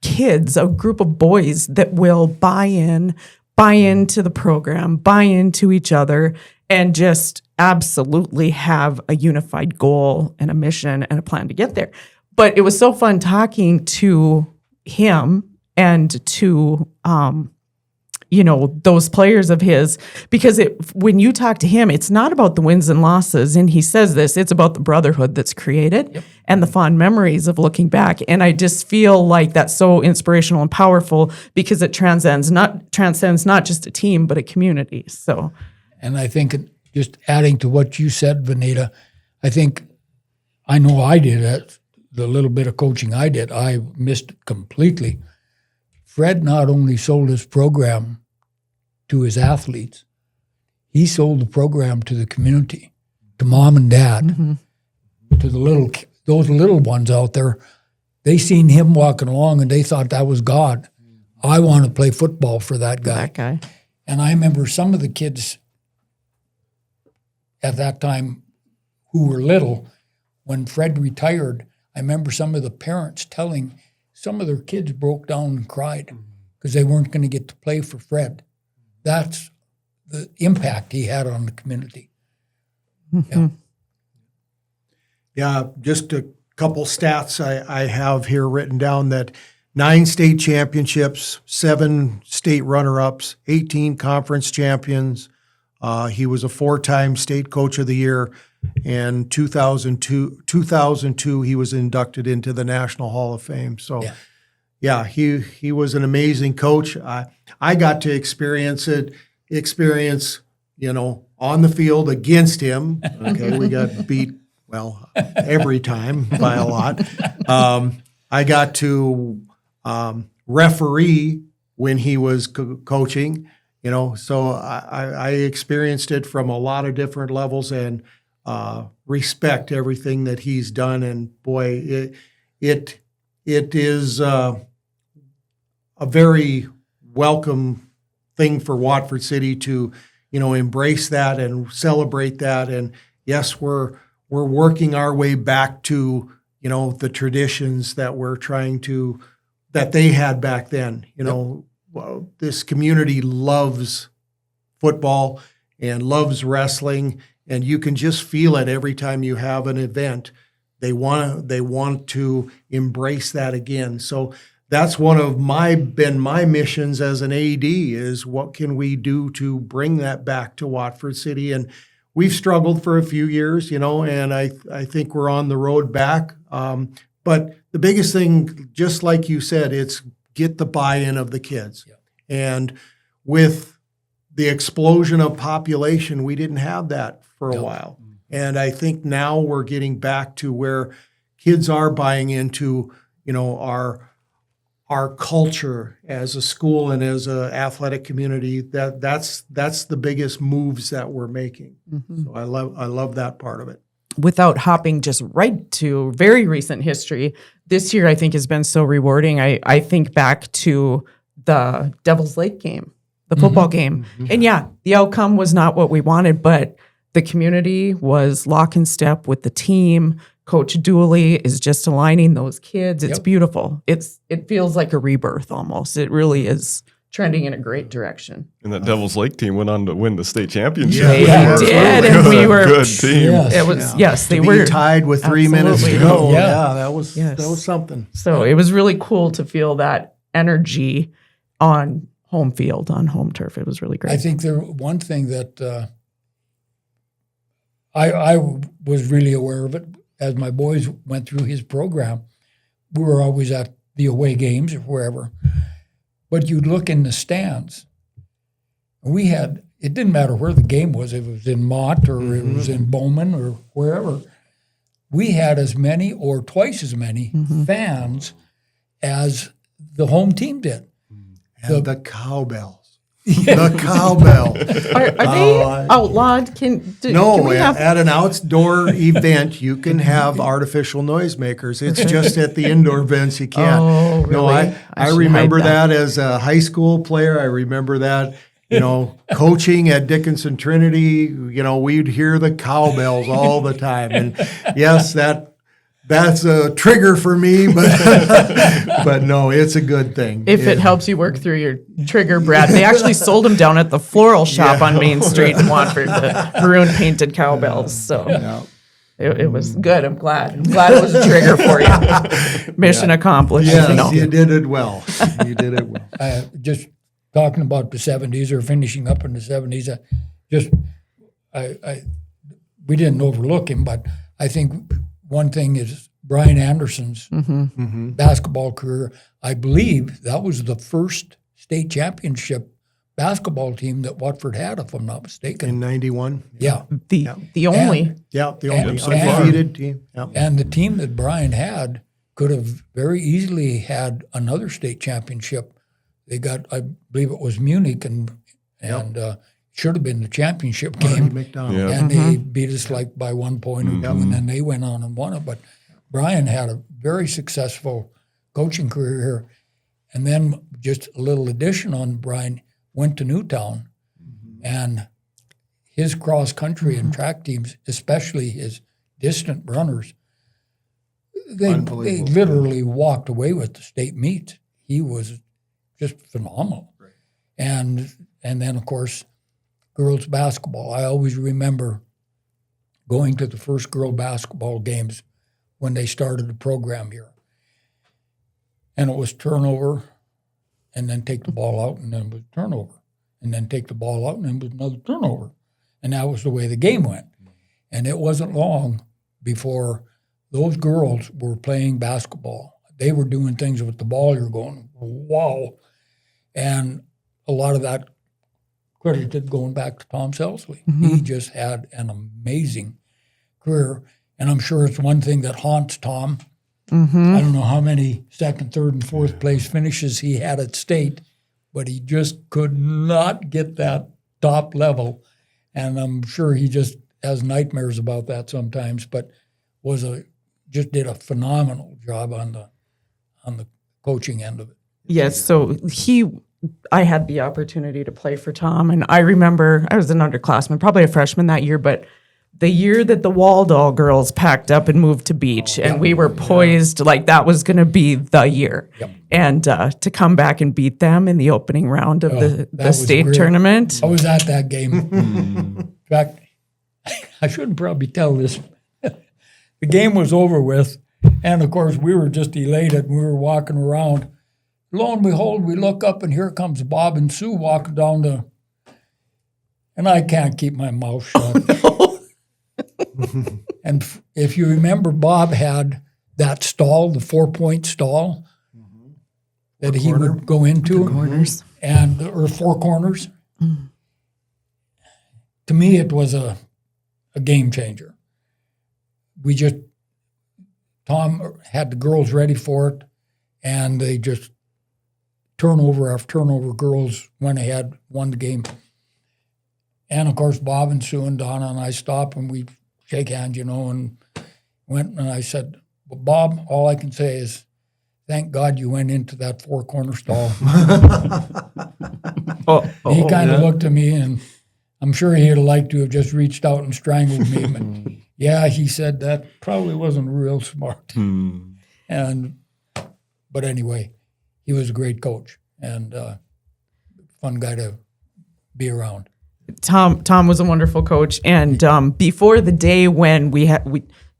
kids, a group of boys that will buy into the program, buy into each other, and just absolutely have a unified goal and a mission and a plan to get there. But it was so fun talking to him and to, those players of his, because when you talk to him, it's not about the wins and losses. And he says this, it's about the brotherhood that's created and the fond memories of looking back. And I just feel like that's so inspirational and powerful because it transcends not just a team, but a community. So, and I think just adding to what you said, Vawnita, I know I did it. The little bit of coaching I did, I missed it completely. Fred not only sold his program to his athletes, he sold the program to the community, to mom and dad, to those little ones out there. They seen him walking along and they thought that was God. I want to play football for that guy. And I remember some of the kids at that time who were little, when Fred retired, I remember some of the parents telling some of their kids broke down and cried because they weren't going to get to play for Fred. That's the impact he had on the community. Yeah, just a couple stats I have here written down that 9 state championships, 7 state runner-ups, 18 conference champions. He was a 4-time state coach of the year. And 2002, he was inducted into the National Hall of Fame. So, he was an amazing coach. I got to experience on the field against him. Okay, we got beat, every time by a lot. I got to referee when he was coaching, so I experienced it from a lot of different levels and respect everything that he's done. And boy, it is a very welcome thing for Watford City to, embrace that and celebrate that. And yes, we're working our way back to, the traditions that that they had back then. This community loves football and loves wrestling. And you can just feel it every time you have an event. They want to embrace that again. So that's one of my missions as an AD is what can we do to bring that back to Watford City? And we've struggled for a few years, and I think we're on the road back. But the biggest thing, just like you said, it's get the buy-in of the kids. Yeah. And with the explosion of population, we didn't have that for a while. And I think now we're getting back to where kids are buying into, our culture as a school and as an athletic community. That's the biggest moves that we're making. So I love that part of it. Without hopping just right to very recent history, this year I think has been so rewarding. I think back to the Devil's Lake game, the football game. And yeah, the outcome was not what we wanted, but the community was lock and step with the team. Coach Dooley is just aligning those kids. It's beautiful. It feels like a rebirth almost. It really is trending in a great direction. And that Devil's Lake team went on to win the state championship. They did, and we were good team. Yes. It was they to were be tied with 3 minutes to Absolutely. go. Yeah. That was something. So it was really cool to feel that energy on home field, on home turf. It was really great. I think one thing that I was really aware of it as my boys went through his program. We were always at the away games or wherever, but you'd look in the stands. It didn't matter where the game was, if it was in Mott or it was in Bowman or wherever. We had as many or twice as many fans as the home team did. And the cowbells. The cowbell. Are they outlawed? Can we have? At an outdoor event, you can have artificial noisemakers. It's just at the indoor events you can't. Oh, really? No, I should remember hide that as a high school player. I remember that, coaching at Dickinson Trinity, we'd hear the cowbells all the time. And yes, that's a trigger for me, but no, it's a good thing. If it helps you work through your trigger, Brad. They actually sold them down at the floral shop on Main Street in Watford, the maroon painted cowbells. So it was good. I'm glad it was a trigger for you. Mission accomplished. Yes, you did it well. You did it well. Just talking about the 70s or finishing up in the 70s, we didn't overlook him, but I think one thing is Brian Anderson's basketball career. I believe that was the first state championship basketball team that Watford had, if I'm not mistaken. In 91? Yeah. The only. The only so far. undefeated team. Yep. And the team that Brian had could have very easily had another state championship. They got, I believe it was Munich, and should have been the championship game. McDonald. Yeah. And they beat us by 1 point, and then they went on and won it. But Brian had a very successful coaching career here. And then just a little addition on Brian, went to Newtown, and his cross country and track teams, especially his distant runners, they literally walked away with the state meet. He was just phenomenal. Right. And then, of course, girls basketball. I always remember going to the first girl basketball games when they started the program here. And it was turnover, and then take the ball out, and then it was turnover. And then take the ball out, and then it was another turnover. And that was the way the game went. And it wasn't long before those girls were playing basketball. They were doing things with the ball. You're going, wow. And a lot of that credited going back to Tom Selsley. He just had an amazing career. And I'm sure it's one thing that haunts Tom. I don't know how many second, third, and fourth place finishes he had at state, but he just could not get that top level. And I'm sure he just has nightmares about that sometimes, but just did a phenomenal job on the coaching end of it. Yes, so I had the opportunity to play for Tom, and I remember I was an underclassman, probably a freshman that year, but the year that the Waldall girls packed up and moved to Beach, and we were poised like that was going to be the year. Yep. And to come back and beat them in the opening round of the was state great. tournament. I was at that game. In fact, I shouldn't probably tell this. The game was over with, and of course we were just elated. We were walking around. Lo and behold, we look up, and here comes Bob and Sue walking down and I can't keep my mouth shut. And if you remember, Bob had that stall, the 4-point stall, that he would go into. The corners. Or 4 corners. To me, it was a game changer. Tom had the girls ready for it, and they just turnover after turnover, girls went ahead, won the game. And, of course, Bob and Sue and Donna and I stop, and we shake hands, and went, and I said, well, Bob, all I can say is thank God you went into that four-corner stall. Oh, He kind of looked at me, and I'm sure he'd have liked to have just reached out and strangled me. But yeah, he said that probably wasn't real smart. But anyway, he was a great coach and fun guy to be around. Tom was a wonderful coach, and before the day when we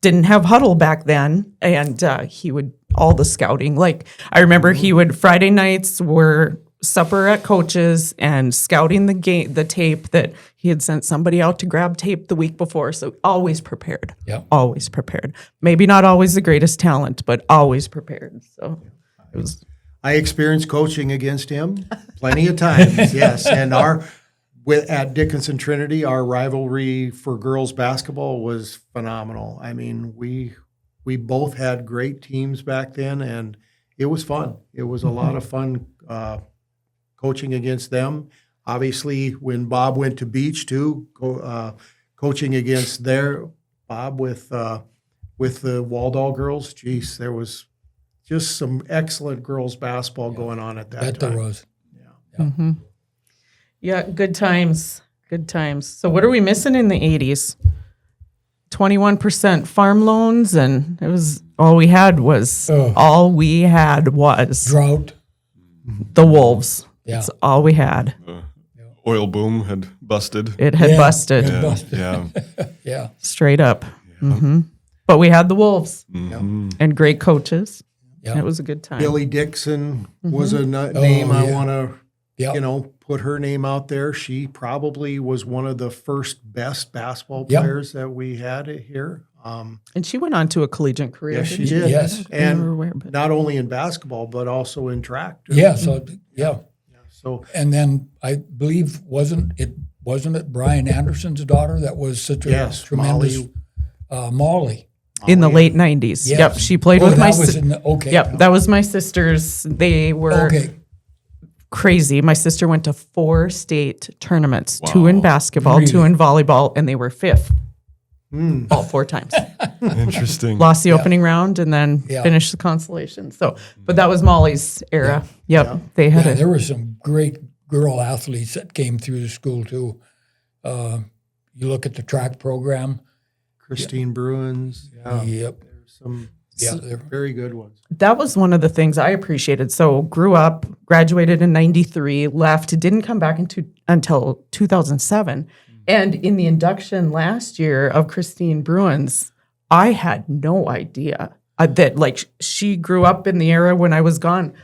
didn't have huddle back then, and he would all the scouting. Like I remember, he would Friday nights were supper at coach's and scouting the tape that he had sent somebody out to grab tape the week before. So always prepared. Yeah, always prepared. Maybe not always the greatest talent, but always prepared. So it was. I experienced coaching against him plenty of times. Yes, and at Dickinson Trinity, our rivalry for girls basketball was phenomenal. I mean, we both had great teams back then, and it was fun. It was a lot of fun coaching against them. Obviously, when Bob went to Beach too, coaching against Bob with the Waldall girls. Geez, there was just some excellent girls basketball going on at that time. There was. Yeah. Mm-hmm. Yeah, good times. Good times. So what are we missing in the 80s? 21% farm loans, and it was all we had was Drought. The wolves. Yeah. That's all we had. Oil boom had busted. It had busted. Yeah. Yeah. Straight up. Mm-hmm. But we had the wolves and great coaches. Yeah. It was a good time. Billy Dixon was a name I want to, put her name out there. She probably was one of the first best basketball players that we had here. And she went on to a collegiate career. Yes, she did. Yes. And not only in basketball, but also in track. Yeah. So yeah. So And then I believe wasn't it Brian Anderson's daughter that was such a tremendous Molly. In the late 90s. Yes. Yep. She played with my sister. Okay. Yep. That was my sister's. They were crazy. My sister went to 4 state tournaments, 2 in basketball, 2 in volleyball, and they were 5th all 4 times. Interesting. Lost the opening round and then finished the consolation. So, but that was Molly's era. Yep. They had there were some great girl athletes that came through the school too. You look at the track program. Christine Bruins. Yeah. Yep. There's some they're very good ones. That was one of the things I appreciated. So grew up, graduated in 93, left, didn't come back until 2007. And in the induction last year of Christine Bruins, I had no idea that she grew up in the era when I was gone.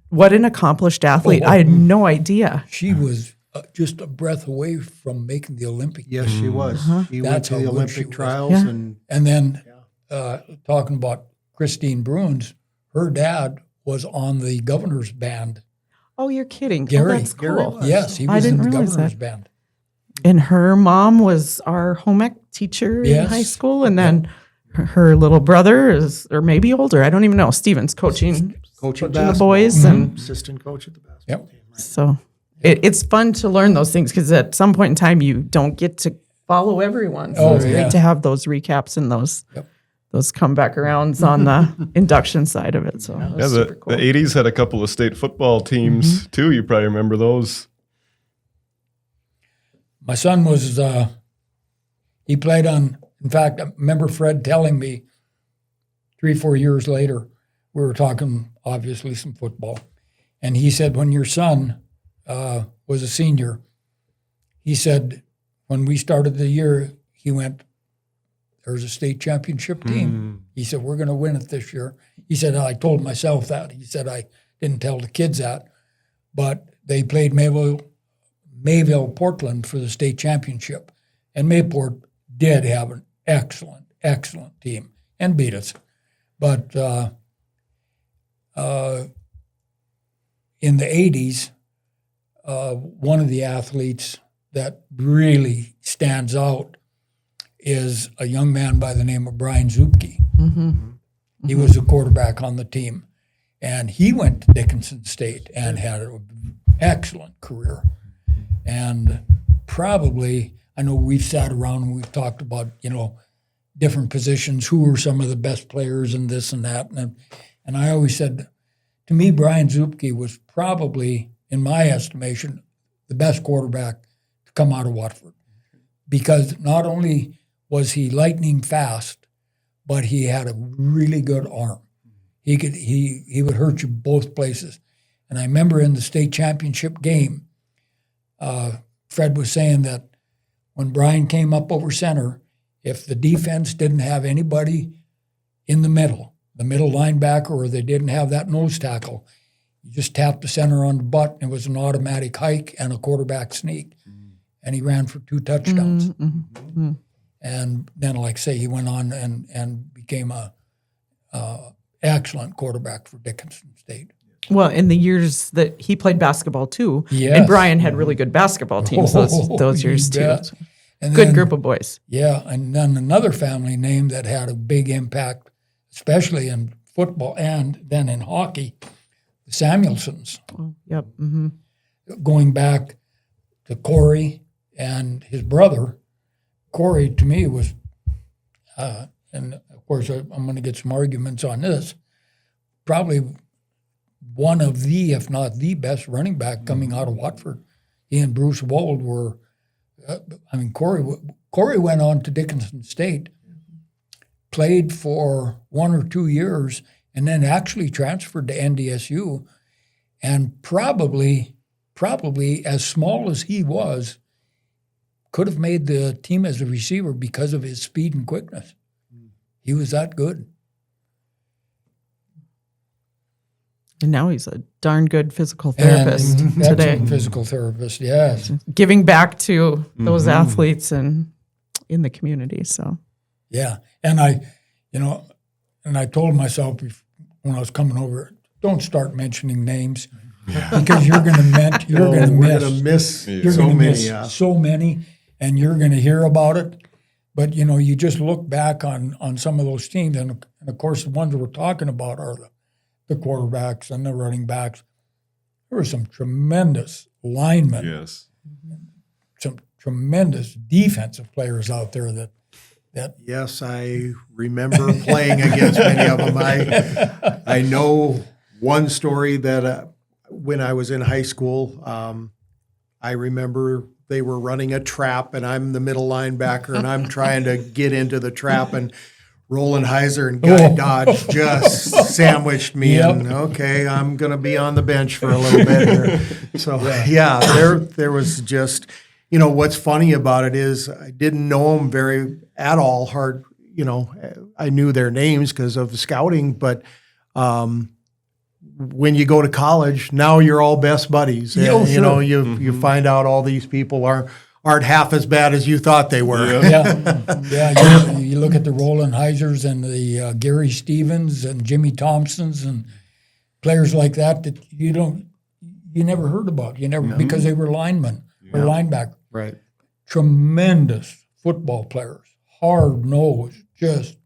What an accomplished athlete. I had no idea. She was just a breath away from making the Olympic. Yes, she was. She went That's to the how good Olympic she was. trials. Yeah. And then talking about Christine Bruins, her dad was on the governor's band. Oh, you're kidding. Gary. Oh, that's Gary cool. was. Yes, he I was in didn't the realize governor's that. band. And her mom was our home ec teacher in high school. And then her little brother is, or maybe older, I don't even know, Steven's coaching the boys. And assistant coach at the basketball team. Right? so it's fun to learn those things because at some point in time, you don't get to follow everyone. So it's great to have those recaps and those comeback arounds on the induction side of it. So it was super cool. The 80s had a couple of state football teams too. You probably remember those. My son was, he played on, in fact, I remember Fred telling me 3-4 years later, we were talking, obviously, some football. And he said, when your son was a senior, he said, when we started the year, he went, there's a state championship team. He said, we're going to win it this year. He said, I told myself that. He said, I didn't tell the kids that. But they played Mayville, Portland for the state championship. And Mayport did have an excellent, excellent team and beat us. But in the 80s, one of the athletes that really stands out is a young man by the name of Brian Zupke. He was a quarterback on the team. And he went to Dickinson State and had an excellent career. And probably, I know we've sat around and we've talked about, different positions, who were some of the best players and this and that. And And I always said, to me, Brian Zupke was probably, in my estimation, the best quarterback to come out of Watford. Because not only was he lightning fast, but he had a really good arm. He would hurt you both places. And I remember in the state championship game, Fred was saying that when Brian came up over center, if the defense didn't have anybody in the middle linebacker, or they didn't have that nose tackle, you just tapped the center on the butt, and it was an automatic hike and a quarterback sneak. And he ran for 2 touchdowns. Mm-hmm. And then, like I say, he went on and became a excellent quarterback for Dickinson State. Well, in the years that he played basketball too, Yes. and Brian had really good basketball teams those years you too. bet. And Good then- group of boys. Yeah, and then another family name that had a big impact, especially in football and then in hockey, the Samuelsons. Yep. Mm-hmm. Going back to Corey and his brother, Corey to me was, and of course I'm going to get some arguments on this, probably one of the, if not the best running back coming out of Watford. He and Bruce Wold were, Corey went on to Dickinson State, played for 1 or 2 years, and then actually transferred to NDSU, and probably as small as he was, could have made the team as a receiver because of his speed and quickness. He was that good. And now he's a darn good physical therapist And today, excellent physical therapist, yes. giving back to those athletes and in the community. So Yeah, and I told myself when I was coming over, don't start mentioning names because you're going to miss so many, and you're going to hear about it. But you just look back on some of those teams, and of course the ones we're talking about are the quarterbacks and the running backs. There were some tremendous linemen, Yes. some tremendous defensive players out there that. Yes, I remember playing against many of them. I know one story that when I was in high school, I remember they were running a trap, and I'm the middle linebacker, and I'm trying to get into the trap, and Roland Heiser and Guy Dodge just sandwiched me, and okay, I'm going to be on the bench for a little bit here. So, there was just, what's funny about it is I didn't know them at all hard. I knew their names because of scouting, but when you go to college, now you're all best buddies. And, you find out all these people aren't half as bad as you thought they were. Yeah. You look at the Roland Heisers and the Gary Stevens and Jimmy Thompsons and players like that you never heard about. Because they were linemen or linebackers. Right. Tremendous football players, hard nosed, just.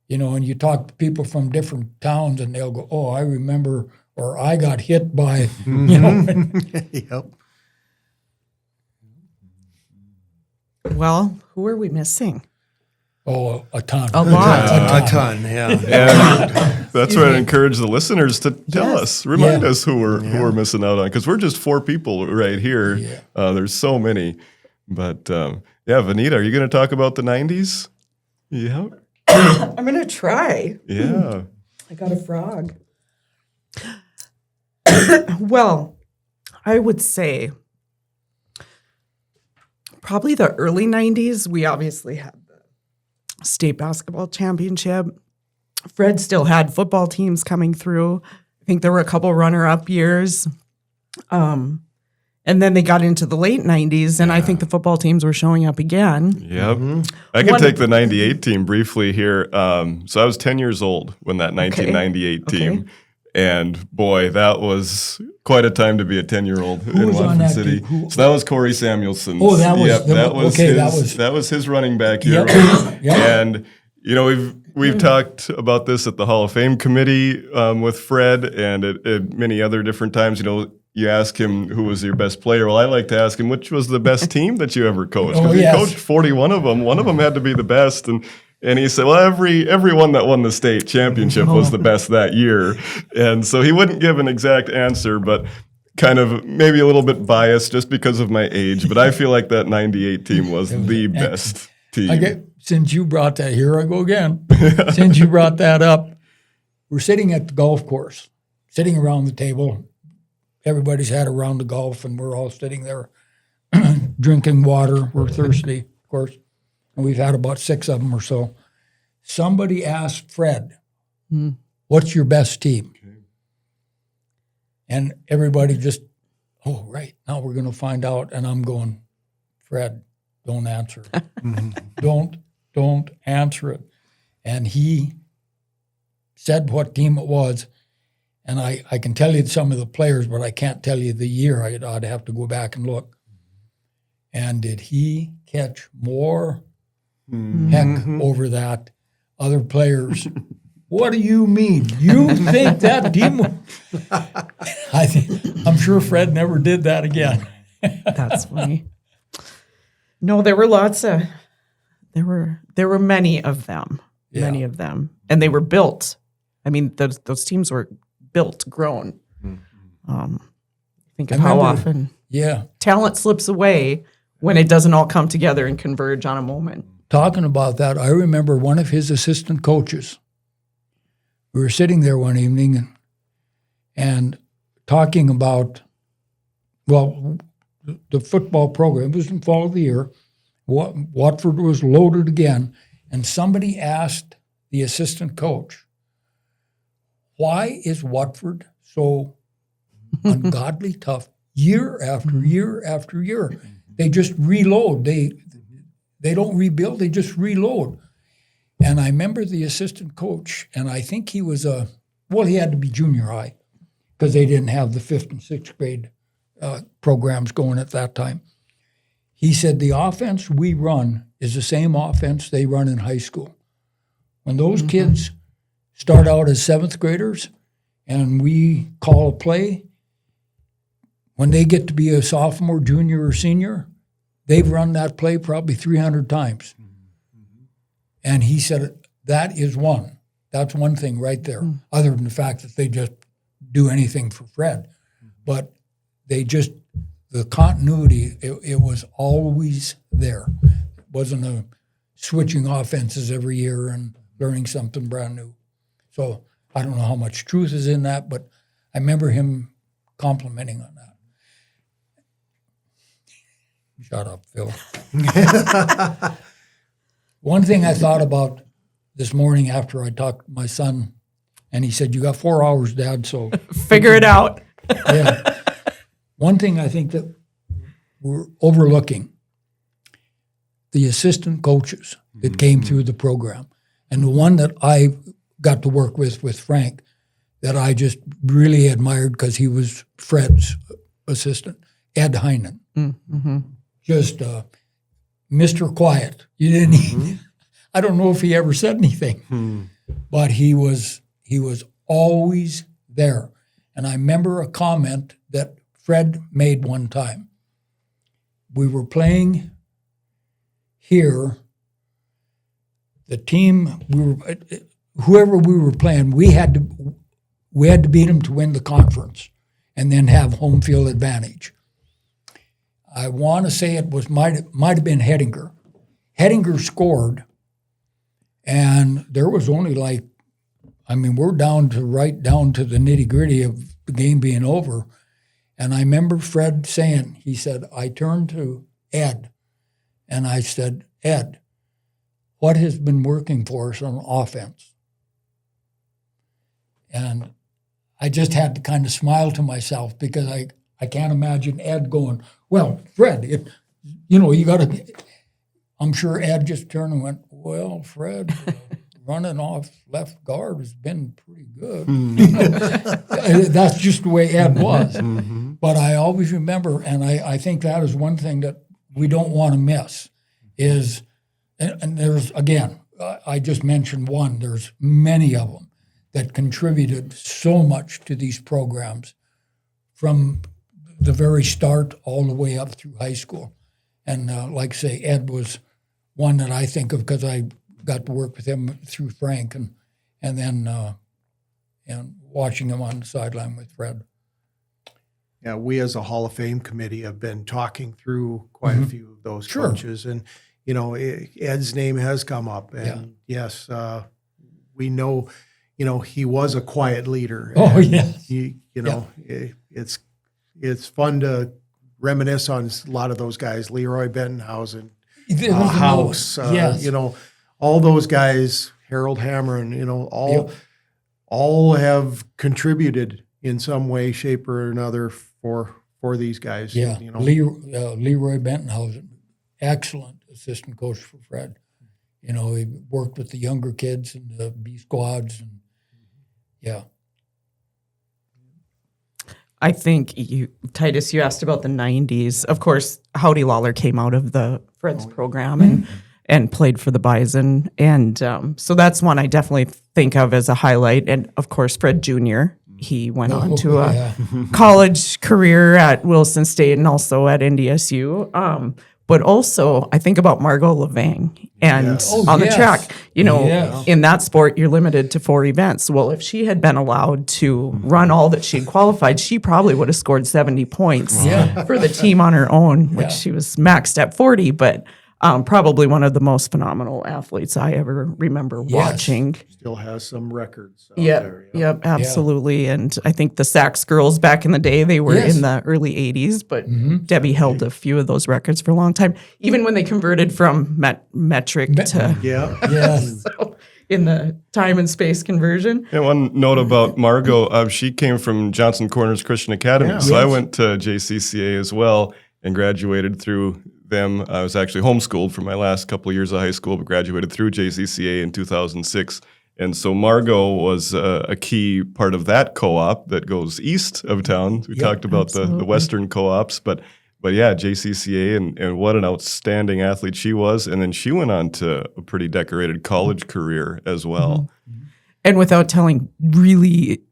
And you talk to people from different towns, and they'll go, "Oh, I remember," or "I got hit by," Yep. well, who are we missing? Oh, a ton. A lot. A ton, yeah. And that's what I encourage the listeners to tell us, remind us who we're missing out on, because we're just 4 people right here. Yeah. There's so many, but Vawnita, are you going to talk about the 90s? Yeah. I'm going to try. Yeah. I got a frog. Well, I would say probably the early 90s. We obviously had the state basketball championship. Fred still had football teams coming through. I think there were a couple runner-up years. And then they got into the late 90s, and I think the football teams were showing up again. Yep. I can take the 98 team briefly here. So I was 10 years old when that 1998 team. And boy, that was quite a time to be a 10-year-old in was on Watford that City. team? So that was Corey Samuelson. Oh, that was that was his running back year. Yep. And we've talked about this at the Hall of Fame committee with Fred, and at many other different times. You ask him who was your best player. Well, I like to ask him which was the best team that you ever coached. Because he coached 41 of them. One of them had to be the best. And And he said, well, everyone that won the state championship was the best that year. And so he wouldn't give an exact answer, but kind of maybe a little bit biased just because of my age. But I feel like that 98 team was the best team. Since you brought that, here I go again. Since you brought that up, we're sitting at the golf course, sitting around the table. Everybody's had a round of golf, and we're all sitting there drinking water. We're thirsty, of course. And we've had about 6 of them or so. Somebody asked Fred, what's your best team? Okay. And everybody just, oh, right, now we're going to find out. And I'm going, Fred, don't answer it. Don't answer it. And he said what team it was. And I can tell you some of the players, but I can't tell you the year. I'd have to go back and look. And did he catch more heck over that? Other players, what do you mean? You think that team? I'm sure Fred never did that again. That's funny. No, there were lots of, there were many of them, and they were built. I mean, those teams were built, grown. Think of how often talent slips away when it doesn't all come together and converge on a moment. Talking about that, I remember one of his assistant coaches. We were sitting there one evening and talking about, well, the football program. It was in fall of the year. Watford was loaded again, and somebody asked the assistant coach, why is Watford so ungodly tough year after year after year? They just reload. They don't rebuild, they just reload. And I remember the assistant coach, and I think he was he had to be junior high because they didn't have the 5th and 6th grade programs going at that time. He said, the offense we run is the same offense they run in high school. When those kids start out as 7th graders and we call a play, when they get to be a sophomore, junior, or senior, they've run that play probably 300 times. And he said, that is one. That's one thing right there, other than the fact that they just do anything for Fred. But they just, the continuity, it was always there. It wasn't a switching offenses every year and learning something brand new. So I don't know how much truth is in that, but I remember him complimenting on that. Shut up, Phil. One thing I thought about this morning after I talked to my son, and he said, you got 4 hours, Dad, so... Figure it out. Yeah. One thing I think that we're overlooking, the assistant coaches that came through the program. And the one that I got to work with Frank, that I just really admired because he was Fred's assistant, Ed Heinen. Just Mr. Quiet. You didn't even, I don't know if he ever said anything, but he was always there. And I remember a comment that Fred made one time. We were playing here. The team whoever we were playing, we had to beat them to win the conference, and then have home field advantage. I want to say it was might have been Hettinger. Hettinger scored, and there was only we're right down to the nitty-gritty of the game being over. And I remember Fred saying, he said, I turned to Ed, and I said, Ed, what has been working for us on offense? And I just had to kind of smile to myself because I can't imagine Ed going, well, Fred, you got to, I'm sure Ed just turned and went, well, Fred, running off left guard has been pretty good. That's just the way Ed was. But I always remember, and I think that is one thing that we don't want to miss, is, and there's, again, I just mentioned one, there's many of them that contributed so much to these programs from the very start all the way up through high school. And like I say, Ed was one that I think of because I got to work with him through Frank, and then and watching him on the sideline with Fred. Yeah, we as a Hall of Fame committee have been talking through quite a few of those coaches, and Ed's name has come up, and yes, we know, he was a quiet leader. Oh yeah, It's fun to reminisce on a lot of those guys, Leroy Bentonhausen, There was House, yes. All those guys, Harold Hammerin, all have contributed in some way, shape, or another for these guys. Yeah, Leroy Bentonhausen, excellent assistant coach for Fred. He worked with the younger kids and the B squads, and I think Titus, you asked about the 90s. Of course, Howdy Lawler came out of the Fred's program and played for the Bison. And so that's one I definitely think of as a highlight. And of course, Fred Jr., he went on to a college career at Wilson State and also at NDSU. But also, I think about Margot Levang. And on the track, in that sport, you're limited to 4 events. Well, if she had been allowed to run all that she'd qualified, she probably would have scored 70 points for the team on her own, which she was maxed at 40. But probably one of the most phenomenal athletes I ever remember watching. Still has some records out there. Yep, absolutely. And I think the Sax girls back in the day, they were in the early 80s, but Debbie held a few of those records for a long time, even when they converted from metric to so in the time and space conversion. And one note about Margot, she came from Johnson Corners Christian Academy, so I went to JCCA as well and graduated through them. I was actually homeschooled for my last couple of years of high school, but graduated through JCCA in 2006. And so Margot was a key part of that co-op that goes east of town. We talked about the Western co-ops, but yeah, JCCA, and what an outstanding athlete she was. And then she went on to a pretty decorated college career as well. And without telling really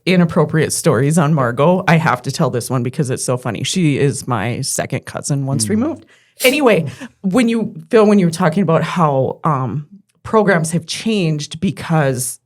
inappropriate stories on Margot, I have to tell this one because it's so funny. She is my second cousin once removed. Anyway, when you were talking about how programs have changed because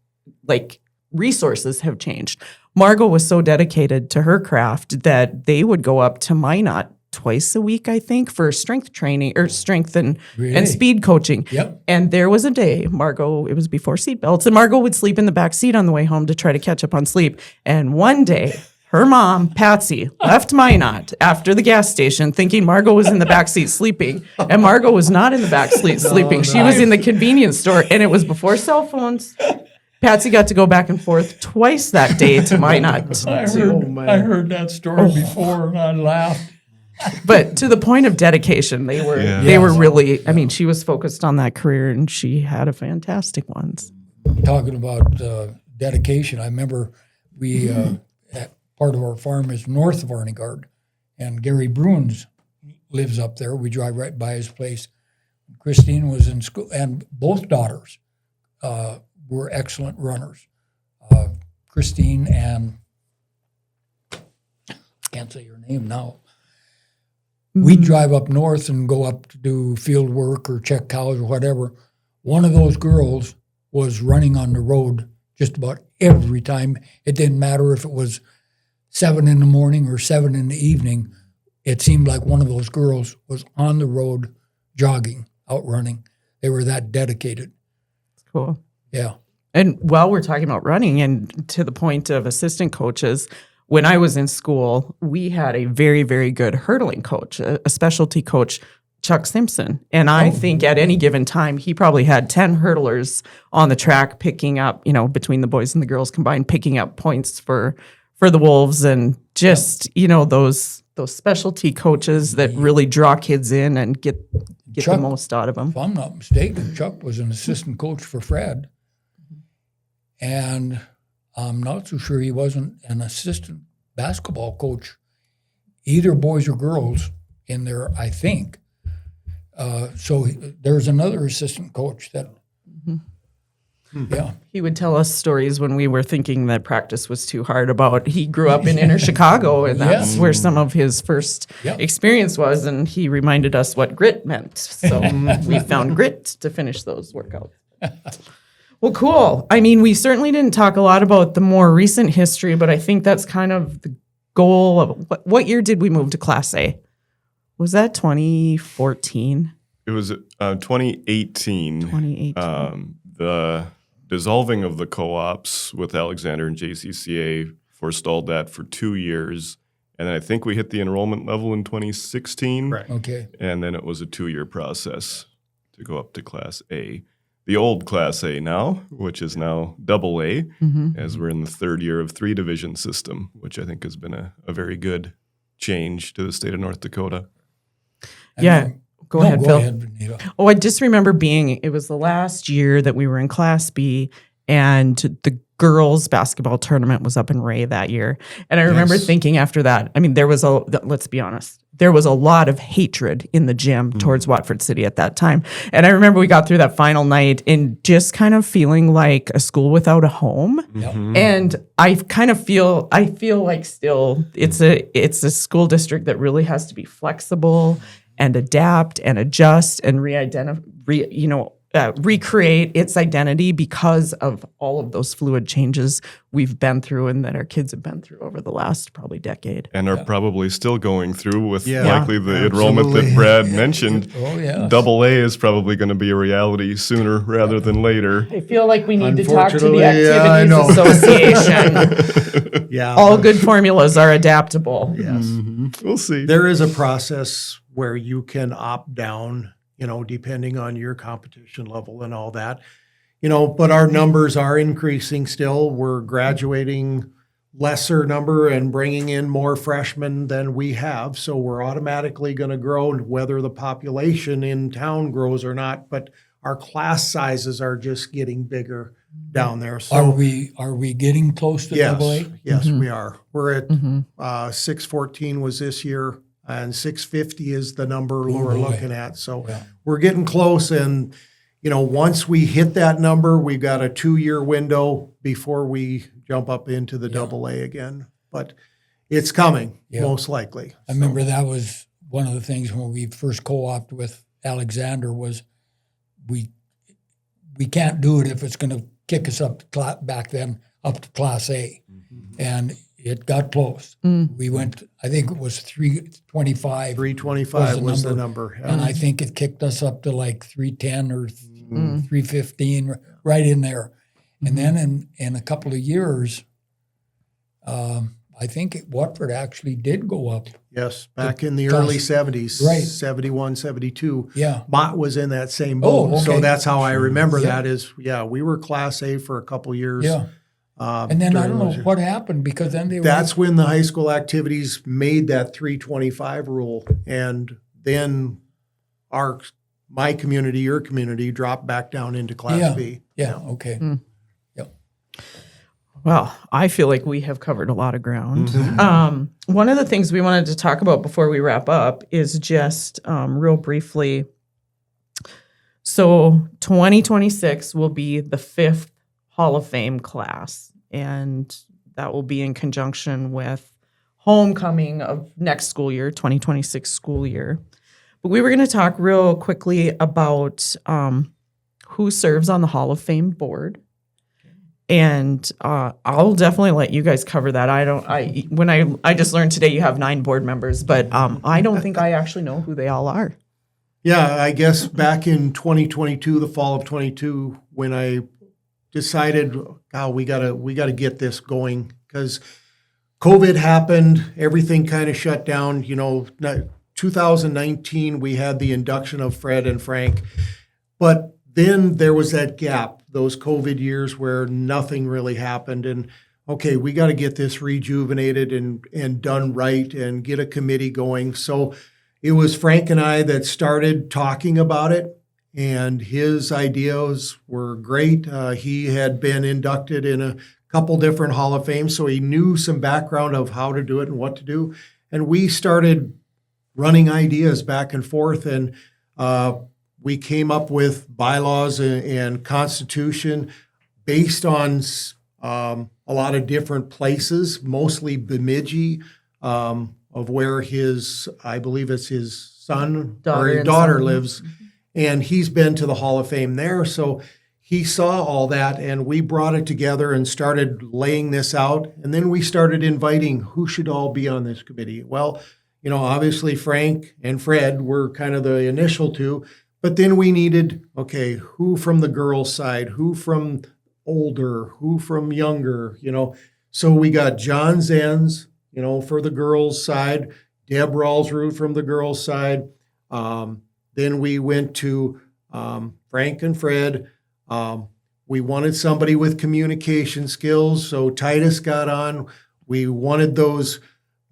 resources have changed, Margot was so dedicated to her craft that they would go up to Minot twice a week, I think, for strength training or strength and speed coaching. Yep. And there was a day, Margot, it was before seatbelts, and Margot would sleep in the back seat on the way home to try to catch up on sleep. And one day, her mom, Patsy, left Minot after the gas station thinking Margot was in the back seat sleeping. And Margot was not in the back seat sleeping. She was in the convenience store, and it was before cell phones. Patsy got to go back and forth twice that day to Minot. I heard that story before, and I laughed. But to the point of dedication, they were really, I mean, she was focused on that career, and she had a fantastic one. Talking about dedication, I remember we part of our farm is north of Arnegard, and Gary Bruins lives up there. We drive right by his place. Christine was in school, and both daughters were excellent runners. Christine and can't say her name now. We'd drive up north and go up to do field work or check cows or whatever. One of those girls was running on the road just about every time. It didn't matter if it was 7 in the morning or 7 in the evening. It seemed like one of those girls was on the road jogging, out running. They were that dedicated. Cool. Yeah. And while we're talking about running and to the point of assistant coaches, when I was in school, we had a very, very good hurdling coach, a specialty coach, Chuck Simpson. And I think at any given time, he probably had 10 hurdlers on the track picking up, between the boys and the girls combined, picking up points for the Wolves, and just, those specialty coaches that really draw kids in and get Chuck, the most out of them. If I'm not mistaken, Chuck was an assistant coach for Fred. And I'm not so sure he wasn't an assistant basketball coach, either boys or girls, in there, I think. So there's another assistant coach that, He would tell us stories when we were thinking that practice was too hard about, he grew up in inner Chicago, and that's where some of his first experience was, and he reminded us what grit meant. So we found grit to finish those workouts. Well, cool. I mean, we certainly didn't talk a lot about the more recent history, but I think that's kind of the goal of what year did we move to Class A? Was that 2014? It was 2018. 2018. The dissolving of the co-ops with Alexander and JCCA forestalled that for 2 years. And then I think we hit the enrollment level in 2016. Correct. Okay. And then it was a 2-year process to go up to Class A. The old Class A now, which is now Double A, as we're in the 3rd year of 3-division system, which I think has been a very good change to the state of North Dakota. Yeah. Go ahead, Go Phil. ahead, Vawnita. Oh, I just remember it was the last year that we were in Class B, and the girls' basketball tournament was up in Ray that year. And I remember thinking after that, I mean, let's be honest, there was a lot of hatred in the gym towards Watford City at that time. And I remember we got through that final night and just kind of feeling like a school without a home. And I feel like still it's a school district that really has to be flexible and adapt and adjust and recreate its identity because of all of those fluid changes we've been through and that our kids have been through over the last probably decade. And are probably still going through with Yeah. likely the enrollment that Brad mentioned. Oh, yeah. Double A is probably going to be a reality sooner rather than later. I feel like we need to talk to the Unfortunately, yeah, I Activities know. Association. Yeah. All good formulas are adaptable. Yes. We'll see. There is a process where you can opt down, depending on your competition level and all that. But our numbers are increasing still. We're graduating lesser number and bringing in more freshmen than we have. So we're automatically going to grow whether the population in town grows or not. But our class sizes are just getting bigger down there. So Are we getting close to yes, Double A? yes, we are. We're at 614 was this year, and 650 is the number we're boy. looking at. So Yeah. we're getting close, and once we hit that number, we've got a 2-year window before we jump up into the Double A again. But it's coming, most likely. I remember that was one of the things when we first co-opted with Alexander was we can't do it if it's going to kick us up to back then up to Class A. And it got close. We went, I think it was 325. 325 was the number. And I think it kicked us up to like 310 or 315, right in there. And then in a couple of years, I think Watford actually did go up. Yes, back in the early 70s, Right. 71, 72. Yeah. Mott was in that same boat. Oh, okay. So that's how I remember Yeah. that is, we were Class A for a couple years. Yeah. And then I during don't know those years. what happened because then they That's when the high school activities made that 325 rule. And then my community, your community, dropped back down into Class B. Yeah, okay. Yep. Well, I feel like we have covered a lot of ground. One of the things we wanted to talk about before we wrap up is just real briefly. So 2026 will be the 5th Hall of Fame class, and that will be in conjunction with homecoming of next school year, 2026 school year. But we were going to talk real quickly about who serves on the Hall of Fame board. And I'll definitely let you guys cover that. I just learned today you have 9 board members, but I don't think I actually know who they all are. Yeah, I guess back in 2022, the fall of 22, when I decided, we gotta get this going because COVID happened, everything kind of shut down. 2019 we had the induction of Fred and Frank, but then there was that gap, those COVID years where nothing really happened, and okay, we got to get this rejuvenated and done right and get a committee going. So it was Frank and I that started talking about it. And his ideas were great. He had been inducted in a couple different Hall of Fames, so he knew some background of how to do it and what to do. And we started running ideas back and forth, and we came up with bylaws and constitution based on a lot of different places, mostly Bemidji, of where I believe it's his son or his daughter lives. And he's been to the Hall of Fame there. So he saw all that, and we brought it together and started laying this out. And then we started inviting who should all be on this committee. Well, obviously Frank and Fred were kind of the initial two, but then we needed, okay, who from the girls' side, who from older, who from younger, So we got John Zenz, for the girls' side, Deb Ralsrud from the girls' side. Then we went to Frank and Fred. We wanted somebody with communication skills, so Titus got on. We wanted those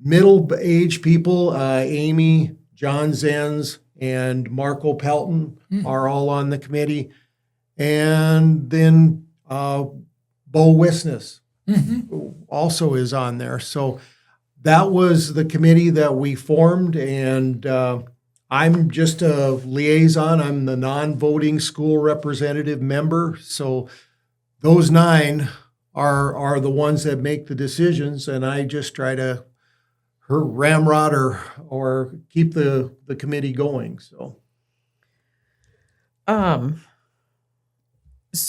middle-aged people, Amy, John Zenz, and Marco Pelton are all on the committee. And then Bo Wisness also is on there. So that was the committee that we formed, and I'm just a liaison. I'm the non-voting school representative member. So those 9 are the ones that make the decisions, and I just try to ramrod or keep the committee going. So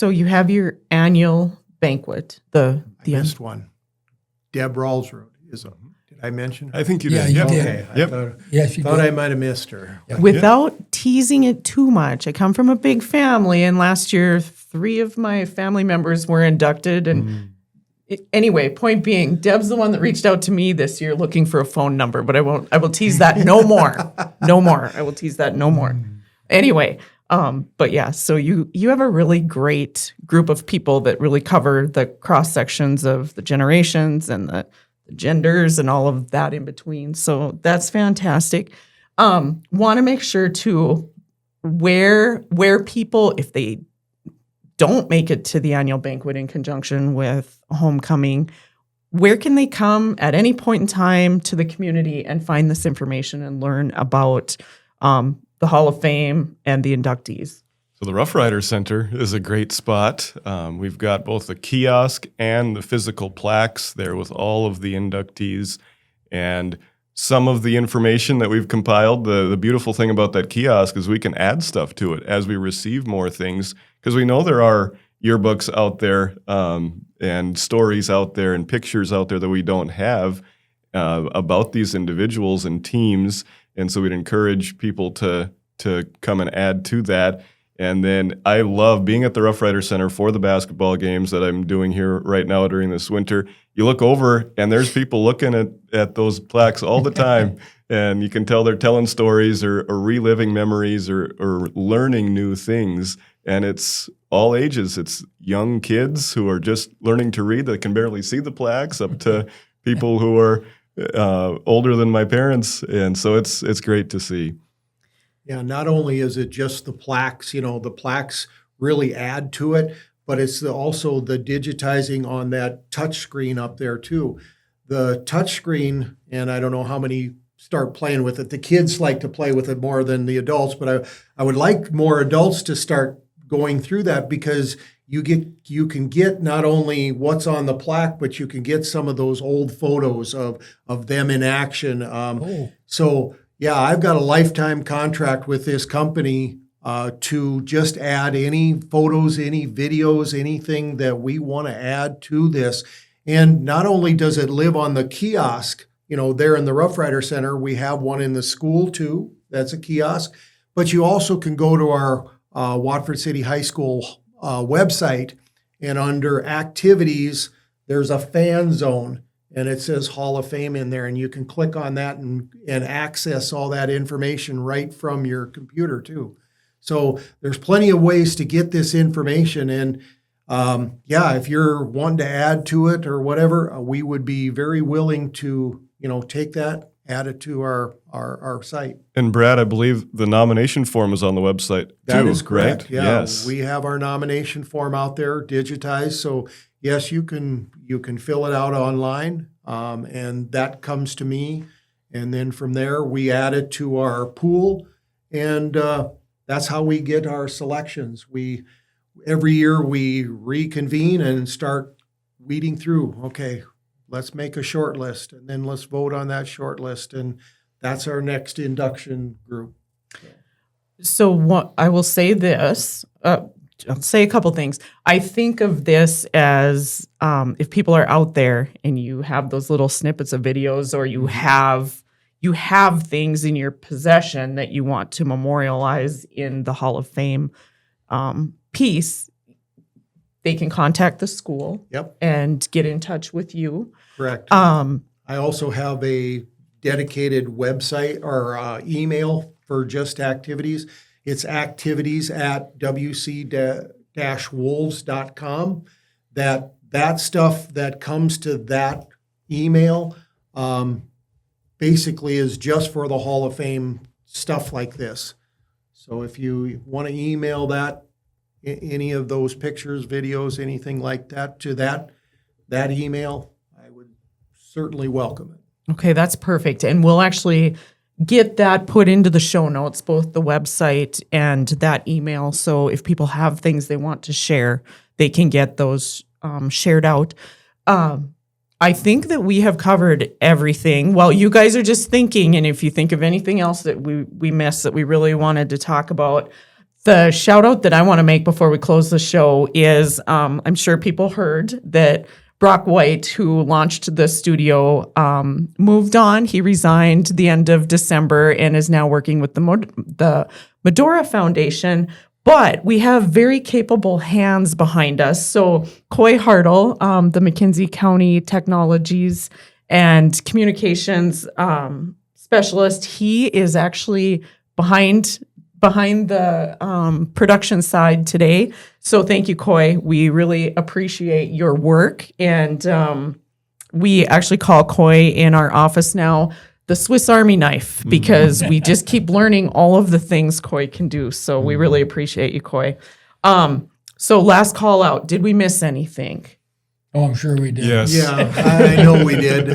you have your annual banquet. I missed one. Deb Ralsrud is on. Did I mention her? I think you Yeah, did. you Yep. did. Okay. Yep. Yes, you Thought did. I might have missed her. Without teasing it too much, I come from a big family, and last year 3 of my family members were inducted. And anyway, point being, Deb's the one that reached out to me this year looking for a phone number, but I will tease that no more. No more. I will tease that no more. Anyway, but yeah, so you have a really great group of people that really cover the cross sections of the generations and the genders and all of that in between. So that's fantastic. Want to make sure too where people, if they don't make it to the annual banquet in conjunction with homecoming, where can they come at any point in time to the community and find this information and learn about the Hall of Fame and the inductees? So the Rough Rider Center is a great spot. We've got both the kiosk and the physical plaques there with all of the inductees and some of the information that we've compiled. The beautiful thing about that kiosk is we can add stuff to it as we receive more things, because we know there are yearbooks out there and stories out there and pictures out there that we don't have about these individuals and teams. And so we'd encourage people to come and add to that. And then I love being at the Rough Rider Center for the basketball games that I'm doing here right now during this winter. You look over and there's people looking at those plaques all the time. And you can tell they're telling stories or reliving memories or learning new things. And it's all ages. It's young kids who are just learning to read that can barely see the plaques up to people who are older than my parents. And so it's great to see. Yeah, not only is it just the plaques, the plaques really add to it, but it's also the digitizing on that touch screen up there too. The touch screen, and I don't know how many start playing with it. The kids like to play with it more than the adults, but I would like more adults to start going through that, because you can get not only what's on the plaque, but you can get some of those old photos of them in action. So yeah, I've got a lifetime contract with this company to just add any photos, any videos, anything that we want to add to this. And not only does it live on the kiosk, there in the Rough Rider Center, we have one in the school too. That's a kiosk. But you also can go to our Watford City High School website, and under activities, there's a fan zone. And it says Hall of Fame in there, and you can click on that and access all that information right from your computer too. So there's plenty of ways to get this information. And if you're wanting to add to it or whatever, we would be very willing to, take that, add it to our site. And Brad, I believe the nomination form is on the website too. That is correct. Right? Yeah, Yes. we have our nomination form out there digitized. So yes, you can fill it out online, and that comes to me. And then from there, we add it to our pool, and that's how we get our selections. Every year we reconvene and start weeding through. Okay, let's make a short list, and then let's vote on that short list, and that's our next induction group. So what I will say this, I'll say a couple things. I think of this as if people are out there and you have those little snippets of videos, or you have things in your possession that you want to memorialize in the Hall of Fame piece, they can contact the school. Yep. And get in touch with you. Correct. I also have a dedicated website or email for just activities. It's activities@wc-wolves.com. That stuff that comes to that email basically is just for the Hall of Fame stuff like this. So if you want to email that, any of those pictures, videos, anything like that to that email, I would certainly welcome it. Okay, that's perfect. And we'll actually get that put into the show notes, both the website and that email. So if people have things they want to share, they can get those shared out. I think that we have covered everything. Well, you guys are just thinking, and if you think of anything else that we missed that we really wanted to talk about, the shout out that I want to make before we close the show is I'm sure people heard that Brock White, who launched the studio, moved on. He resigned the end of December and is now working with the Medora Foundation. But we have very capable hands behind us. So Coy Hartle, the McKenzie County Technologies and Communications Specialist, he is actually behind the production side today. So thank you, Coy. We really appreciate your work. And we actually call Coy in our office now the Swiss Army knife, because we just keep learning all of the things Coy can do. So we really appreciate you, Coy. So last call out. Did we miss anything? Oh, I'm sure we did. Yes. Yeah, I know we did.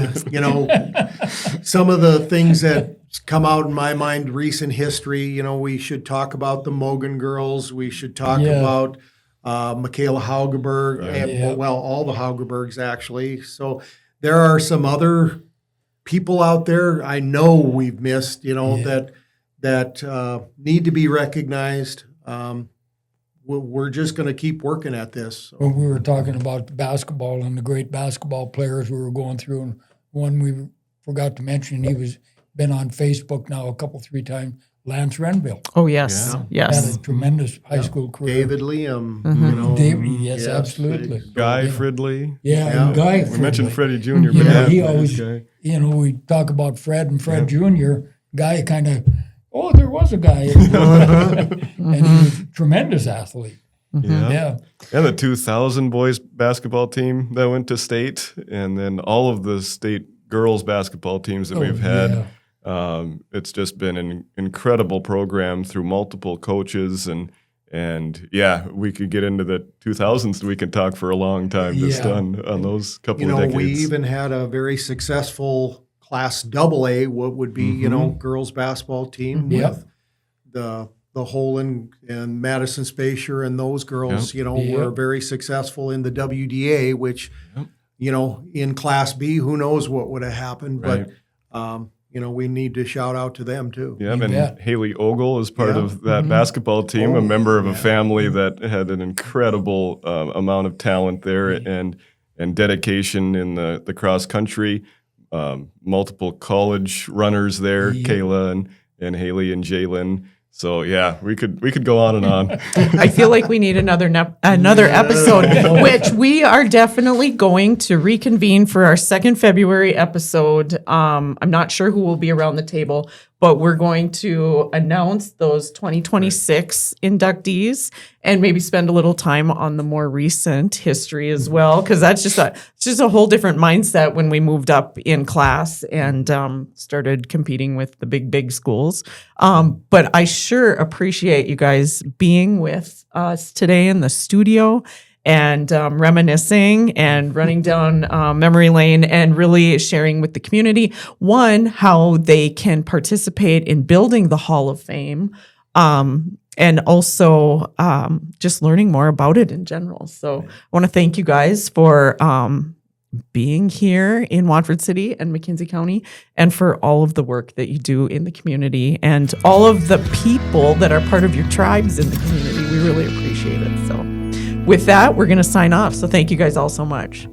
Some of the things that come out in my mind, recent history, we should talk about the Moen girls. We should talk about Michaela Haugeberg, and all the Haugebergs, actually. So there are some other people out there I know we've missed, that need to be recognized. We're just going to keep working at this. When we were talking about basketball and the great basketball players we were going through, and one we forgot to mention, he's been on Facebook now 3 times, Lance Renville. Oh, yes. Had a tremendous high school career. David Liam, David, yes, absolutely. Guy Fridley. And Guy We mentioned Freddie Jr. but he always, we talk about Fred and Fred Jr. Guy kind of, there was a guy. And he was a tremendous athlete. Yeah. And the 2000 boys basketball team that went to state, and then all of the state girls basketball teams that we've had. It's just been an incredible program through multiple coaches, and we could get into the 2000s. We can talk for a long time just on those couple of decades. We even had a very successful Class AA, what would be girls basketball team with the Holland and Madison Spacier, and those girls were very successful in the WDA, which in Class B, who knows what would have happened, but we need to shout out to them too. Yeah, and Haley Ogle is part of that basketball team, a member of a family that had an incredible amount of talent there and dedication in the cross country. Multiple college runners there, Kayla and Haley and Jalen. So we could go on and on. I feel like we need another episode, which we are definitely going to reconvene for our second February episode. I'm not sure who will be around the table, but we're going to announce those 2026 inductees and maybe spend a little time on the more recent history as well, because that's just a whole different mindset when we moved up in class and started competing with the big schools. But I sure appreciate you guys being with us today in the studio and reminiscing and running down memory lane and really sharing with the community, one, how they can participate in building the Hall of Fame, and also just learning more about it in general. So I want to thank you guys for being here in Watford City and McKenzie County, and for all of the work that you do in the community and all of the people that are part of your tribes in the community. We really appreciate it. So with that, we're going to sign off. So thank you guys all so much.